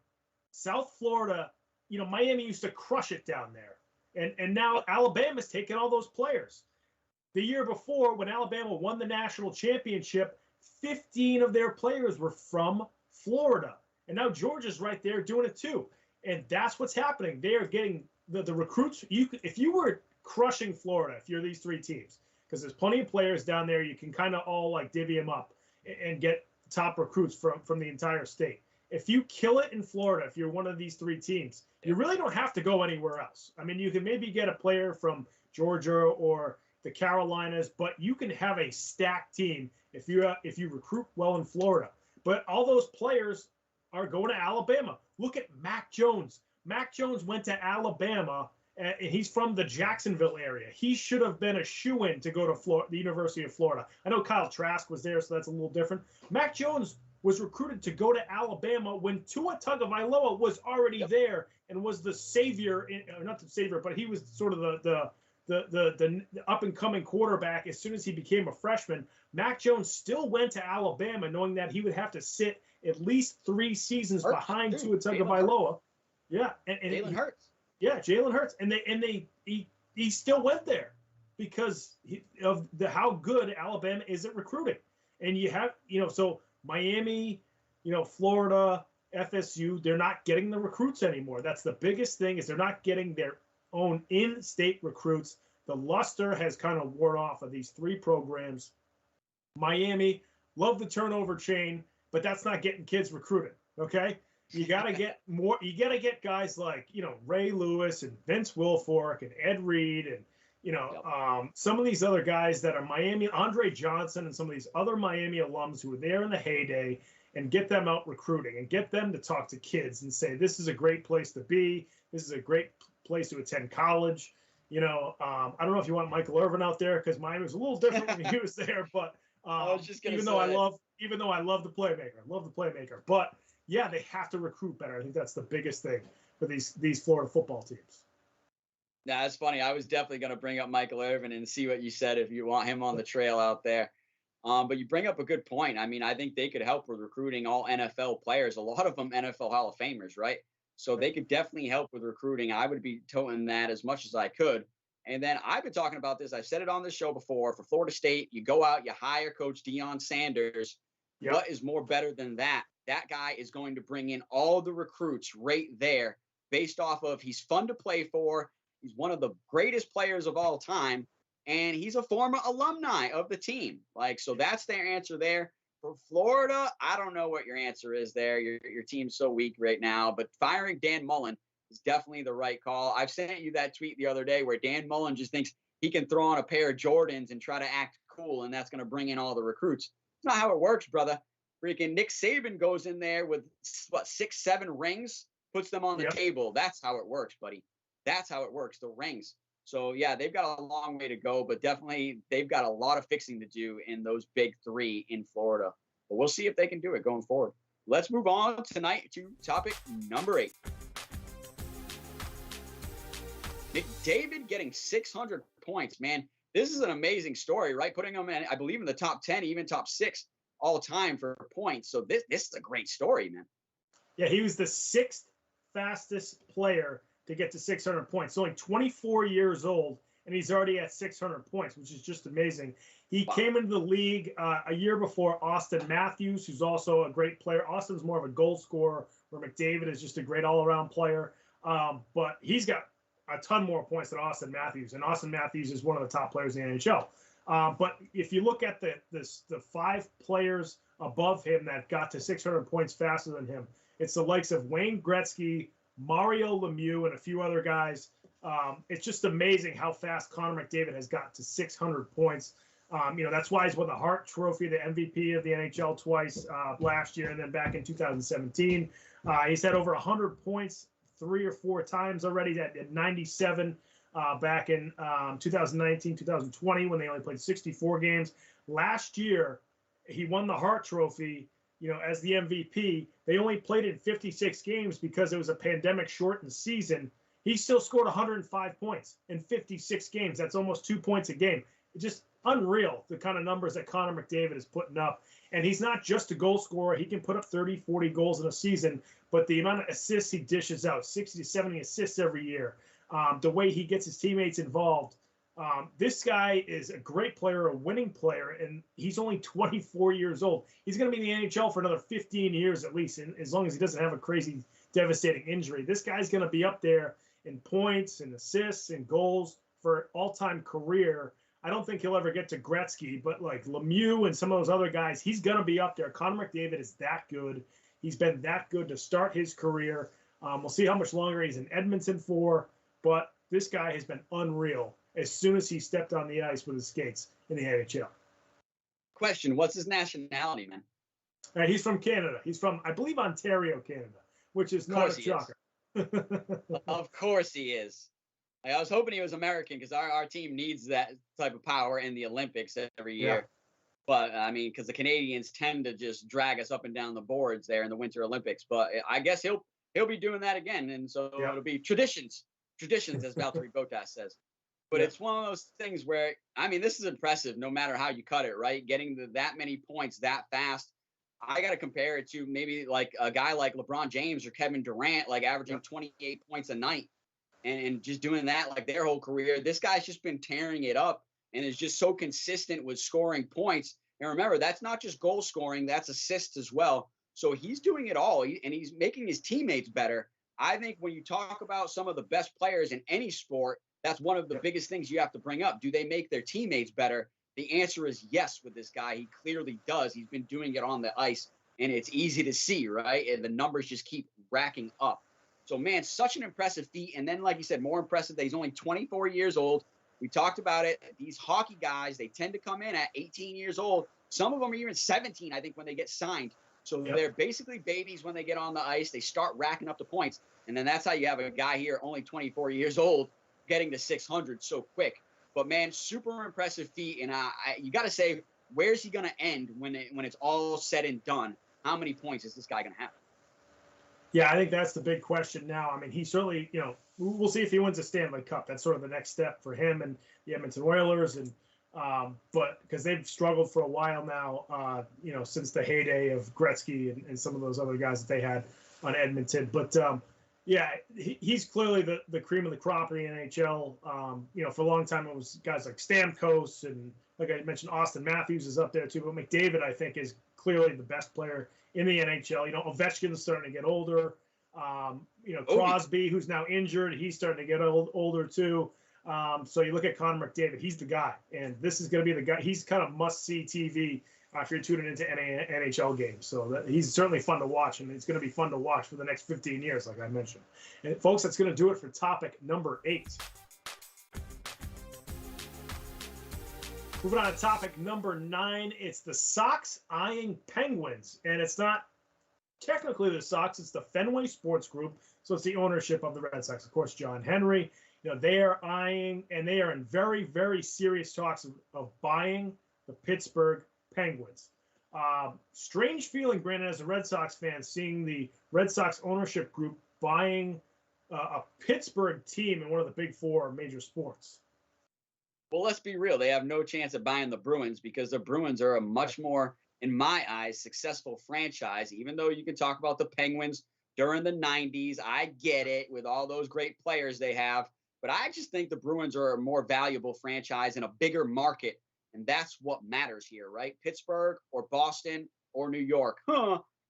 South Florida, you know, Miami used to crush it down there. And now Alabama's taking all those players. The year before, when Alabama won the national championship, 15 of their players were from Florida. And now Georgia's right there doing it too. And that's what's happening. They are getting the recruits. If you were crushing Florida, if you're these three teams, because there's plenty of players down there, you can kind of all like divvy them up and get top recruits from the entire state. If you kill it in Florida, if you're one of these three teams, you really don't have to go anywhere else. I mean, you can maybe get a player from Georgia or the Carolinas, but you can have a stacked team if you recruit well in Florida. But all those players are going to Alabama. Look at Mac Jones. Mac Jones went to Alabama, and he's from the Jacksonville area. He should have been a shoo-in to go to the University of Florida. I know Kyle Trask was there, so that's a little different. Mac Jones was recruited to go to Alabama when Tua Tagovailoa was already there and was the savior, not the savior, but he was sort of the up-and-coming quarterback as soon as he became a freshman. Mac Jones still went to Alabama knowing that he would have to sit at least 3 seasons behind Tua Tagovailoa. Yeah, and Jalen Hurts. Yeah, Jalen Hurts, and he still went there because of how good Alabama is at recruiting. And you have, so Miami, Florida, FSU, they're not getting the recruits anymore. That's the biggest thing, is they're not getting their own in-state recruits. The luster has kind of worn off of these three programs. Miami, love the turnover chain, but that's not getting kids recruited. Okay, you got to get more. You got to get guys like Ray Lewis and Vince Wilfork and Ed Reed and some of these other guys that are Miami, Andre Johnson, and some of these other Miami alums who were there in the heyday, and get them out recruiting and get them to talk to kids and say, this is a great place to be. This is a great place to attend college. I don't know if you want Michael Irvin out there, because Miami was a little different when he was there, but even though I love the playmaker, but yeah, they have to recruit better. I think that's the biggest thing for these Florida football teams. Yeah, that's funny. I was definitely going to bring up Michael Irvin and see what you said if you want him on the trail out there. But you bring up a good point. I mean, I think they could help with recruiting all NFL players, a lot of them NFL Hall of Famers, right? So they could definitely help with recruiting. I would be toting that as much as I could. And then I've been talking about this. I've said it on this show before. For Florida State, you go out, you hire Coach Deion Sanders. Yep. What is more better than that? That guy is going to bring in all the recruits right there based off of he's fun to play for. He's one of the greatest players of all time, and he's a former alumni of the team. Like, so that's their answer there. For Florida, I don't know what your answer is there. Your team's so weak right now, but firing Dan Mullen is definitely the right call. I've sent you that tweet the other day where Dan Mullen just thinks he can throw on a pair of Jordans and try to act cool, and that's going to bring in all the recruits. It's not how it works, brother. Freaking Nick Saban goes in there with, what, 6, 7 rings, puts them on the table. That's how it works, buddy. That's how it works, the rings. So, yeah, they've got a long way to go, but definitely they've got a lot of fixing to do in those big 3 in Florida. But we'll see if they can do it going forward. Let's move on tonight to topic number 8. McDavid getting 600 points, man. This is an amazing story, right? Putting him in, I believe, in the top 10, even top 6 all time for points. So this is a great story, man. Yeah, he was the 6th fastest player to get to 600 points. So only 24 years old, and he's already at 600 points, which is just amazing. He came into the league a year before Austin Matthews, who's also a great player. Austin's more of a goal scorer, where McDavid is just a great all-around player. But he's got a ton more points than Austin Matthews, and Austin Matthews is one of the top players in the NHL. But if you look at the 5 players above him that got to 600 points faster than him, it's the likes of Wayne Gretzky, Mario Lemieux, and a few other guys. It's just amazing how fast Connor McDavid has got to 600 points. That's why he's won the Hart Trophy, the MVP of the NHL twice last year, and then back in 2017. He's had over 100 points 3 or 4 times already, at 97 back in 2019, 2020, when they only played 64 games. Last year, he won the Hart Trophy, as the MVP. They only played in 56 games because it was a pandemic-shortened season. He still scored 105 points in 56 games. That's almost 2 points a game. It's just unreal, the kind of numbers that Connor McDavid is putting up. And he's not just a goal scorer. He can put up 30, 40 goals in a season, but the amount of assists he dishes out, 60 to 70 assists every year, the way he gets his teammates involved. This guy is a great player, a winning player, and he's only 24 years old. He's going to be in the NHL for another 15 years at least, and as long as he doesn't have a crazy, devastating injury. This guy's going to be up there in points and assists and goals for all-time career. I don't think he'll ever get to Gretzky, but like Lemieux and some of those other guys, he's going to be up there. Connor McDavid is that good. He's been that good to start his career. We'll see how much longer he's in Edmonton for, but this guy has been unreal as soon as he stepped on the ice with his skates in the NHL. Question, what's his nationality, man? He's from Canada. He's from, I believe, Ontario, Canada, which is not a shocker. Of course he is. I was hoping he was American because our team needs that type of power in the Olympics every year. Yeah. But, I mean, because the Canadians tend to just drag us up and down the boards there in the Winter Olympics. But I guess he'll be doing that again. And so it'll be traditions, as Valtteri Bottas says. But it's one of those things where, I mean, this is impressive no matter how you cut it, right? Getting that many points that fast. I got to compare it to maybe like a guy like LeBron James or Kevin Durant, like averaging 28 points a night. And just doing that like their whole career. This guy's just been tearing it up and is just so consistent with scoring points. And remember, that's not just goal scoring, that's assists as well. So he's doing it all, and he's making his teammates better. I think when you talk about some of the best players in any sport, that's one of the biggest things you have to bring up. Do they make their teammates better? The answer is yes with this guy. He clearly does. He's been doing it on the ice, and it's easy to see, right? And the numbers just keep racking up. So, man, such an impressive feat. And then, like you said, more impressive that he's only 24 years old. We talked about it. These hockey guys, they tend to come in at 18 years old. Some of them are even 17, I think, when they get signed. So they're basically babies when they get on the ice. They start racking up the points. And then that's how you have a guy here, only 24 years old, getting to 600 so quick. But, man, super impressive feat. And you got to say, where's he going to end when it's all said and done? How many points is this guy going to have? Yeah, I think that's the big question now. I mean, he certainly, we'll see if he wins a Stanley Cup. That's sort of the next step for him and the Edmonton Oilers. And but because they've struggled for a while now, since the heyday of Gretzky and some of those other guys that they had on Edmonton. But he's clearly the cream of the crop in the NHL. For a long time it was guys like Stamkos and, like I mentioned, Austin Matthews is up there too. But McDavid, I think, is clearly the best player in the NHL. Ovechkin's starting to get older. Crosby, who's now injured, he's starting to get older too. So you look at Connor McDavid, he's the guy, and this is going to be the guy. He's kind of must-see TV if you're tuning into NHL games. So he's certainly fun to watch, and it's going to be fun to watch for the next 15 years, like I mentioned. And folks, that's going to do it for topic number 8. Moving on to topic number 9, it's the Sox eyeing Penguins, and it's not technically the Sox, it's the Fenway Sports Group, so it's the ownership of the Red Sox. Of course, John Henry, they are eyeing, and they are in very, very serious talks of buying the Pittsburgh Penguins. Strange feeling, Brandon, as a Red Sox fan, seeing the Red Sox ownership group buying a Pittsburgh team in one of the big 4 major sports. Well, let's be real. They have no chance of buying the Bruins because the Bruins are a much more, in my eyes, successful franchise. Even though you can talk about the Penguins during the 90s, I get it with all those great players they have. But I just think the Bruins are a more valuable franchise in a bigger market. And that's what matters here, right? Pittsburgh or Boston or New York.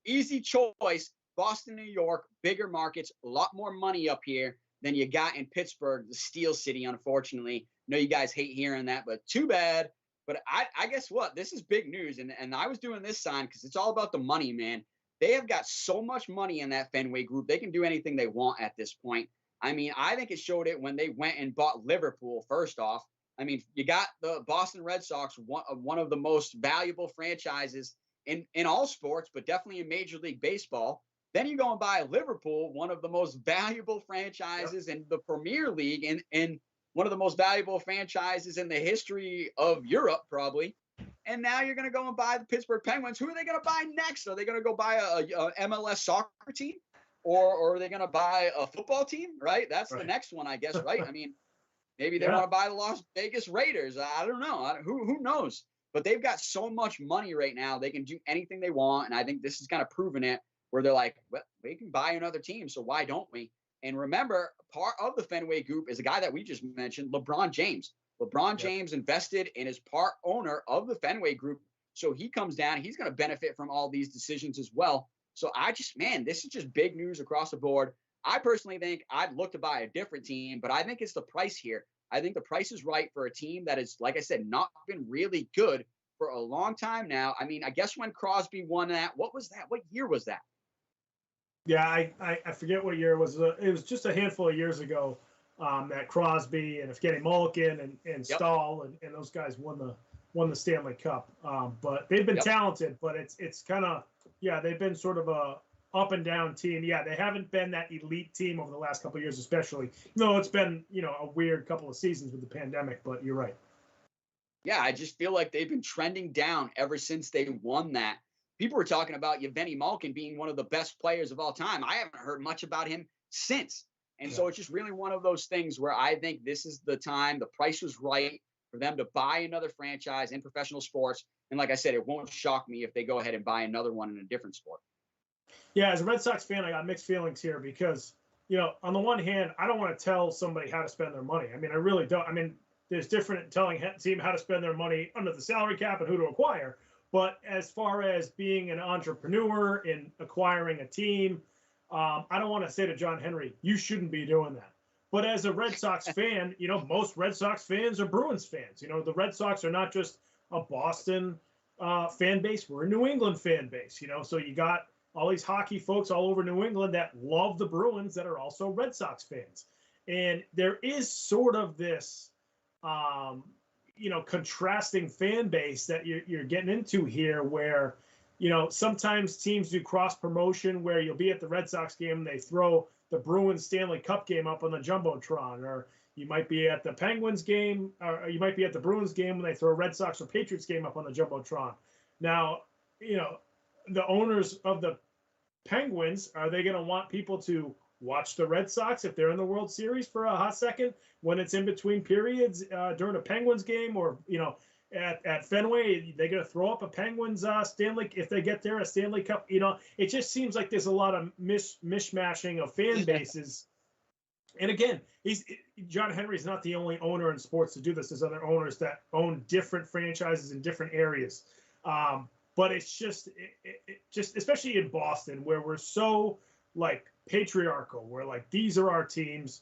Easy choice. Boston, New York, bigger markets, a lot more money up here than you got in Pittsburgh, the Steel City, unfortunately. I know you guys hate hearing that, but too bad. But I guess what? This is big news. And I was doing this sign because it's all about the money, man. They have got so much money in that Fenway group. They can do anything they want at this point. I mean, I think it showed it when they went and bought Liverpool, first off. I mean, you got the Boston Red Sox, one of the most valuable franchises in all sports, but definitely in Major League Baseball. Then you go and buy Liverpool, one of the most valuable franchises in the Premier League and one of the most valuable franchises in the history of Europe, probably. And now you're going to go and buy the Pittsburgh Penguins. Who are they going to buy next? Are they going to go buy a MLS soccer team? Or are they going to buy a football team, right? That's right. The next one, I guess, right? I mean, maybe they want to buy the Las Vegas Raiders. I don't know. Who knows? But they've got so much money right now. They can do anything they want. And I think this is kind of proving it, where they're like, well, we can buy another team, so why don't we? And remember, part of the Fenway Group is a guy that we just mentioned, LeBron James. LeBron James invested and is part owner of the Fenway Group. So he comes down, he's going to benefit from all these decisions as well. So this is just big news across the board. I personally think I'd look to buy a different team, but I think it's the price here. I think the price is right for a team that is, like I said, not been really good for a long time now. I mean, I guess when Crosby won that, what was that? What year was that? Yeah, I forget what year it was. It was just a handful of years ago that Crosby and Evgeny Malkin and Stahl and those guys won the Stanley Cup. But they've been talented, but it's kind of, they've been sort of a up and down team. Yeah, they haven't been that elite team over the last couple of years, especially. No, it's been, a weird couple of seasons with the pandemic, but you're right. Yeah, I just feel like they've been trending down ever since they won that. People were talking about Evgeny Malkin being one of the best players of all time. I haven't heard much about him since. And so it's just really one of those things where I think this is the time, the price was right for them to buy another franchise in professional sports. And like I said, it won't shock me if they go ahead and buy another one in a different sport. Yeah, as a Red Sox fan, I got mixed feelings here because, on the one hand, I don't want to tell somebody how to spend their money. I mean, I really don't. I mean, there's different telling a team how to spend their money under the salary cap and who to acquire. But as far as being an entrepreneur in acquiring a team, I don't want to say to John Henry, you shouldn't be doing that. But as a Red Sox fan, most Red Sox fans are Bruins fans. The Red Sox are not just a Boston fan base. We're a New England fan base, So you got all these hockey folks all over New England that love the Bruins that are also Red Sox fans. And there is sort of this contrasting fan base that you're getting into here where, sometimes teams do cross promotion where you'll be at the Red Sox game and they throw the Bruins Stanley Cup game up on the Jumbotron, or you might be at the Penguins game, or you might be at the Bruins game when they throw a Red Sox or Patriots game up on the Jumbotron. Now, the owners of the Penguins, are they going to want people to watch the Red Sox if they're in the World Series for a hot second when it's in between periods during a Penguins game, or at Fenway they're going to throw up a Penguins Stanley if they get there, a Stanley Cup. It just seems like there's a lot of mishmashing of fan bases. And again, John Henry's not the only owner in sports to do this. There's other owners that own different franchises in different areas. But it's just especially in Boston where we're so patriarchal, where like these are our teams.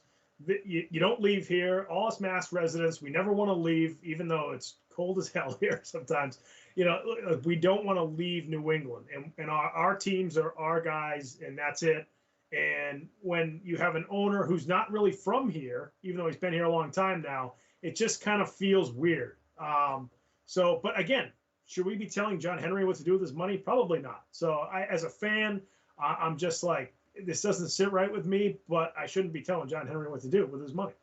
You don't leave here. All us Mass residents, we never want to leave, even though it's cold as hell here sometimes. You know, we don't want to leave New England, and our teams are our guys, and that's it. And when you have an owner who's not really from here, even though he's been here a long time now, it just kind of feels weird. But again, should we be telling John Henry what to do with his money? Probably not. So as a fan, I'm just like, this doesn't sit right with me, but I shouldn't be telling John Henry what to do with his money.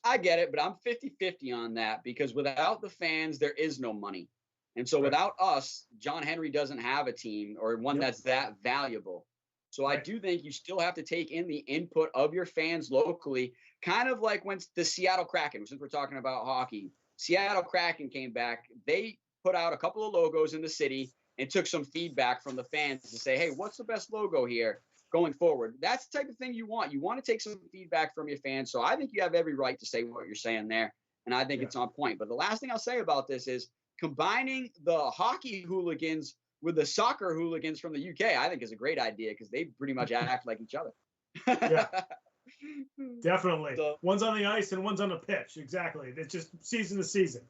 I get it, but I'm 50-50 on that, because without the fans, there is no money. And so without us, John Henry doesn't have a team or one that's that valuable. So I do think you still have to take in the input of your fans locally, kind of like when the Seattle Kraken, since we're talking about hockey, Seattle Kraken came back. They put out a couple of logos in the city and took some feedback from the fans to say, hey, what's the best logo here going forward? That's the type of thing you want. You want to take some feedback from your fans. So I think you have every right to say what you're saying there. And I think it's on point. But the last thing I'll say about this is combining the hockey hooligans with the soccer hooligans from the UK, I think is a great idea, because they pretty much act like each other. Yeah, definitely. So, one's on the ice and one's on the pitch. Exactly. It's just season to season.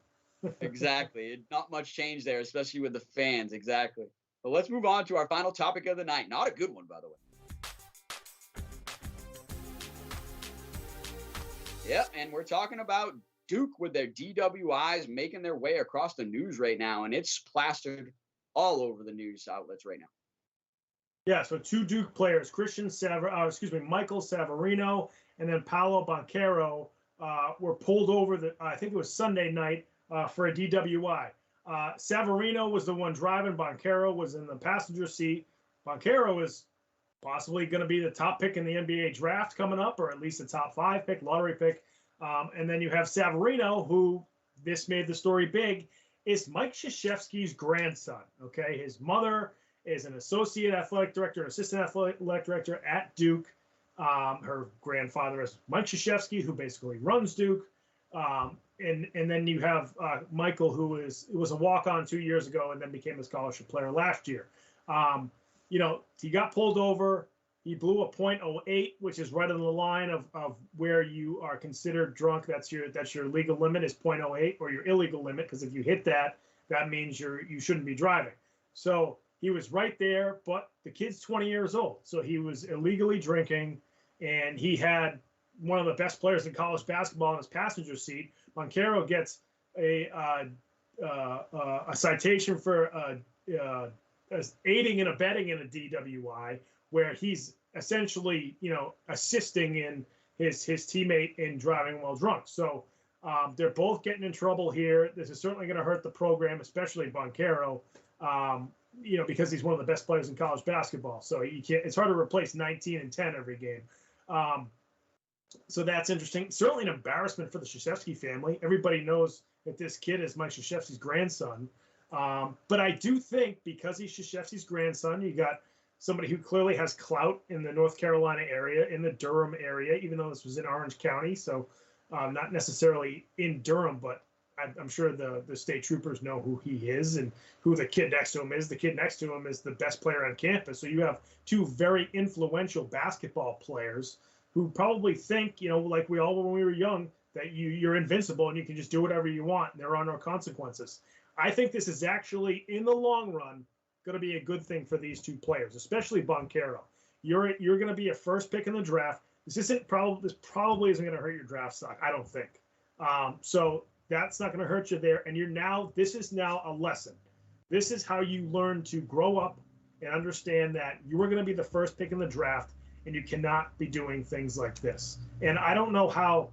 exactly. Not much change there, especially with the fans. Exactly. But let's move on to our final topic of the night. Not a good one, by the way. Yep, and we're talking about Duke with their DWIs making their way across the news right now, and it's plastered all over the news outlets right now. Yeah, so two Duke players, Michael Savarino and then Paolo Banchero, were pulled over I think it was Sunday night, for a DWI. Savarino was the one driving. Banchero was in the passenger seat. Banchero is possibly going to be the top pick in the NBA draft coming up, or at least a top 5 pick, lottery pick. And then you have Savarino, who, this made the story big, is Mike Krzyzewski's grandson. Okay, his mother is an associate athletic director, assistant athletic director at Duke. Her grandfather is Mike Krzyzewski, who basically runs Duke. And then you have Michael, who was a walk-on 2 years ago and then became a scholarship player last year. He got pulled over. He blew a .08, which is right on the line of where you are considered drunk. That's your legal limit is .08, or your illegal limit, because if you hit that, that means you shouldn't be driving. So he was right there, but the kid's 20 years old, so he was illegally drinking, and he had one of the best players in college basketball in his passenger seat. Banchero gets a citation for aiding and abetting in a DWI, where he's essentially, assisting in his teammate in driving while drunk. So they're both getting in trouble here. This is certainly going to hurt the program, especially Banchero, because he's one of the best players in college basketball. So it's hard to replace 19 and 10 every game. So that's interesting. Certainly an embarrassment for the Krzyzewski family. Everybody knows that this kid is Mike Krzyzewski's grandson. But I do think, because he's Krzyzewski's grandson, you got somebody who clearly has clout in the North Carolina area, in the Durham area, even though this was in Orange County. So not necessarily in Durham, but I'm sure the state troopers know who he is and who the kid next to him is. The kid next to him is the best player on campus. So you have two very influential basketball players who probably think, like we all when we were young, that you're invincible and you can just do whatever you want and there are no consequences. I think this is actually, in the long run, going to be a good thing for these two players, especially Banchero. You're going to be a first pick in the draft. This probably isn't going to hurt your draft stock, I don't think. So that's not going to hurt you there. And this is now a lesson. This is how you learn to grow up and understand that you are going to be the first pick in the draft, and you cannot be doing things like this. And I don't know how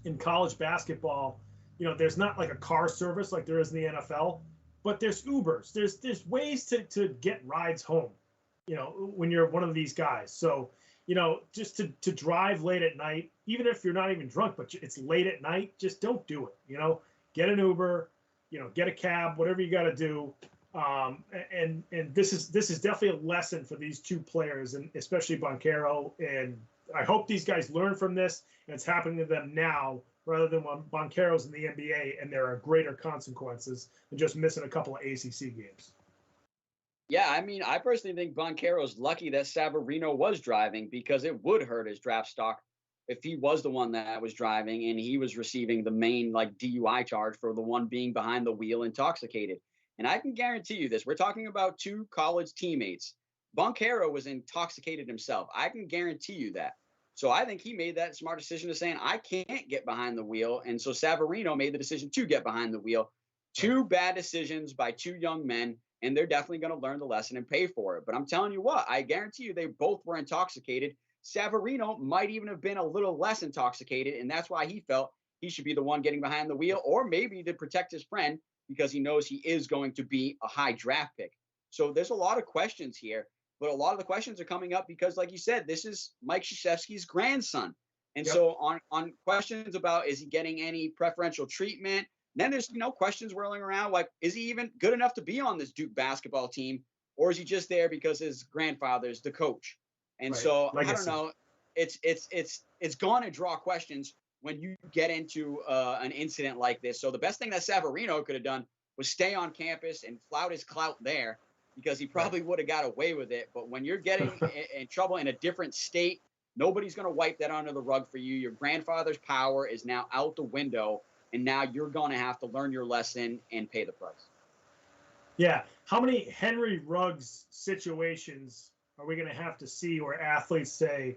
in college basketball, there's not like a car service like there is in the NFL, but there's Ubers. There's ways to get rides home, when you're one of these guys. So, just to drive late at night, even if you're not even drunk, but it's late at night, just don't do it. Get an Uber, get a cab, whatever you got to do. And this is definitely a lesson for these two players, and especially Banchero. And I hope these guys learn from this, and it's happening to them now, rather than when Banchero's in the NBA and there are greater consequences than just missing a couple of ACC games. Yeah, I mean, I personally think Boncaro's lucky that Savarino was driving because it would hurt his draft stock if he was the one that was driving and he was receiving the main like DUI charge for the one being behind the wheel intoxicated. And I can guarantee you this, we're talking about two college teammates. Boncaro was intoxicated himself. I can guarantee you that. So I think he made that smart decision of saying, I can't get behind the wheel. And so Savarino made the decision to get behind the wheel. Two bad decisions by two young men, and they're definitely going to learn the lesson and pay for it. But I'm telling you what, I guarantee you they both were intoxicated. Savarino might even have been a little less intoxicated, and that's why he felt he should be the one getting behind the wheel, or maybe to protect his friend because he knows he is going to be a high draft pick. So there's a lot of questions here, but a lot of the questions are coming up because, like you said, this is Mike Krzyzewski's grandson. And so on questions about is he getting any preferential treatment, then there's questions whirling around like, is he even good enough to be on this Duke basketball team, or is he just there because his grandfather's the coach? And so I don't know. It's going to draw questions when you get into an incident like this. So the best thing that Savarino could have done was stay on campus and flout his clout there, because he probably would have got away with it. But when you're getting in trouble in a different state, nobody's going to wipe that under the rug for you. Your grandfather's power is now out the window, and now you're going to have to learn your lesson and pay the price. Yeah. How many Henry Ruggs situations are we going to have to see where athletes say,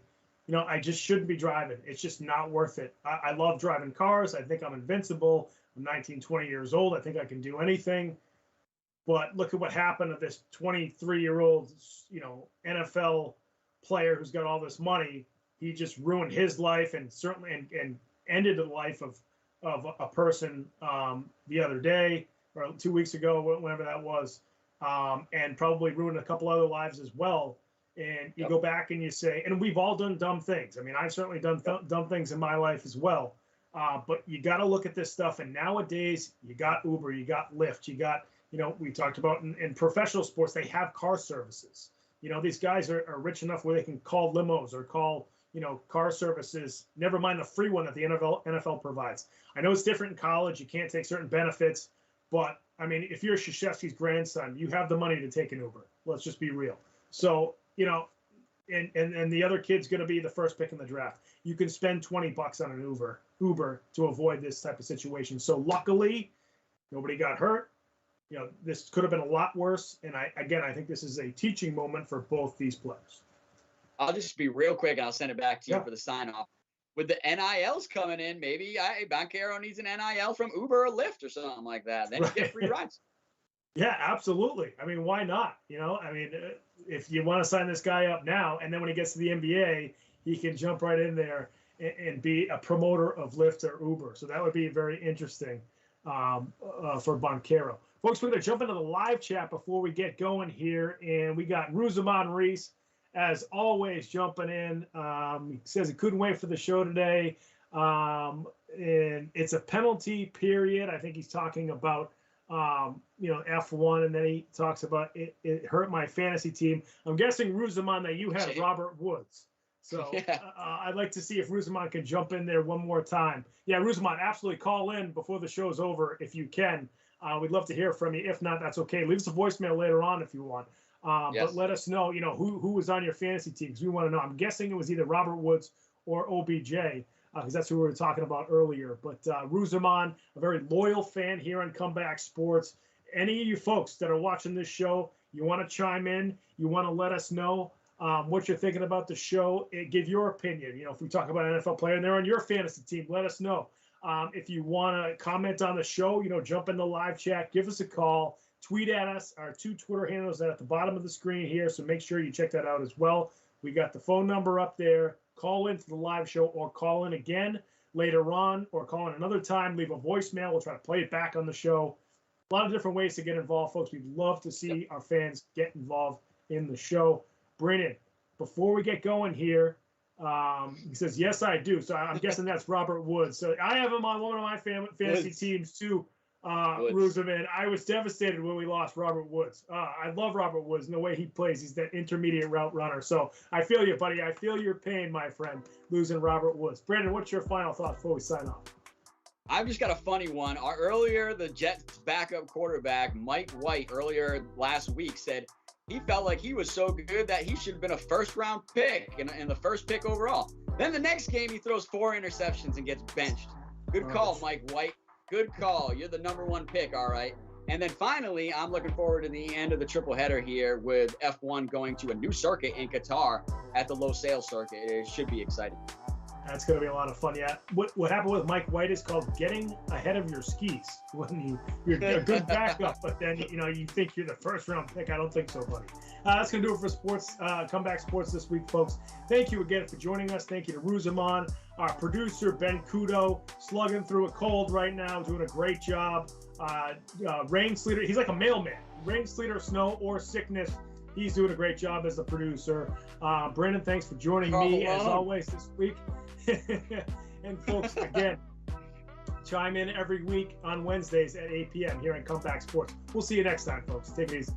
I just shouldn't be driving. It's just not worth it. I love driving cars. I think I'm invincible. I'm 19, 20 years old. I think I can do anything. But look at what happened to this 23-year-old, NFL player who's got all this money. He just ruined his life and certainly and ended the life of a person the other day or 2 weeks ago, whenever that was, and probably ruined a couple other lives as well. And you go back and you say, and we've all done dumb things. I mean, I've certainly done dumb things in my life as well. But you got to look at this stuff. And nowadays, you got Uber, you got Lyft, you got, we talked about in professional sports, they have car services. These guys are rich enough where they can call limos or call, car services, never mind the free one that the NFL provides. I know it's different in college. You can't take certain benefits. But, I mean, if you're Krzyzewski's grandson, you have the money to take an Uber. Let's just be real. So, and the other kid's going to be the first pick in the draft. You can spend $20 on an Uber to avoid this type of situation. So luckily, nobody got hurt. This could have been a lot worse. And I think this is a teaching moment for both these players. I'll just be real quick, and I'll send it back to you for the sign-off. With the NILs coming in, maybe Boncaro needs an NIL from Uber or Lyft or something like that. Then you get free rides. Yeah, absolutely. I mean, why not? If you want to sign this guy up now, and then when he gets to the NBA, he can jump right in there and be a promoter of Lyft or Uber. So that would be very interesting for Boncaro. Folks, we're going to jump into the live chat before we get going here. And we got Ruzaman Reese, as always, jumping in. He says he couldn't wait for the show today. And it's a penalty period. I think he's talking about F1, and then he talks about it hurt my fantasy team. I'm guessing, Ruzaman, that you had Robert Woods. So I'd like to see if Ruzaman can jump in there one more time. Yeah, Ruzaman, absolutely call in before the show's over if you can. We'd love to hear from you. If not, that's okay. Leave us a voicemail later on if you want. But let us know, who was on your fantasy team, because we want to know. I'm guessing it was either Robert Woods or OBJ, because that's who we were talking about earlier. But Ruzaman, a very loyal fan here on Comeback Sports. Any of you folks that are watching this show, you want to chime in, you want to let us know what you're thinking about the show, give your opinion. If we talk about an NFL player and they're on your fantasy team, let us know. If you want to comment on the show, jump in the live chat, give us a call, tweet at us. Our two Twitter handles are at the bottom of the screen here, so make sure you check that out as well. We got the phone number up there. Call into the live show or call in again later on or call in another time. Leave a voicemail. We'll try to play it back on the show. A lot of different ways to get involved, folks. We'd love to see our fans get involved in the show. Brandon, before we get going here, he says, yes, I do. So I'm guessing that's Robert Woods. So I have him on one of my fantasy teams too, Ruzaman. I was devastated when we lost Robert Woods. I love Robert Woods and the way he plays. He's that intermediate route runner. So I feel you, buddy. I feel your pain, my friend, losing Robert Woods. Brandon, what's your final thought before we sign off? I've just got a funny one. Earlier, the Jets backup quarterback, Mike White, earlier last week said he felt like he was so good that he should have been a first-round pick and the first pick overall. Then the next game, he throws 4 interceptions and gets benched. Good call, Mike White. Good call. You're the #1 pick, all right. And then finally, I'm looking forward to the end of the triple header here with F1 going to a new circuit in Qatar at the Low Sail circuit. It should be exciting. That's going to be a lot of fun. Yeah. What happened with Mike White is called getting ahead of your skis. When you're a good backup, but then you think you're the first-round pick. I don't think so, buddy. That's going to do it for sports, Comeback Sports this week, folks. Thank you again for joining us. Thank you to Ruzaman, our producer, Ben Kudo, slugging through a cold right now, doing a great job. Rain, sleeter, he's like a mailman. Rain, sleeter, snow, or sickness. He's doing a great job as the producer. Brandon, thanks for joining me as always this week. And folks, again, chime in every week on Wednesdays at 8 p.m. here on Comeback Sports. We'll see you next time, folks. Take it easy.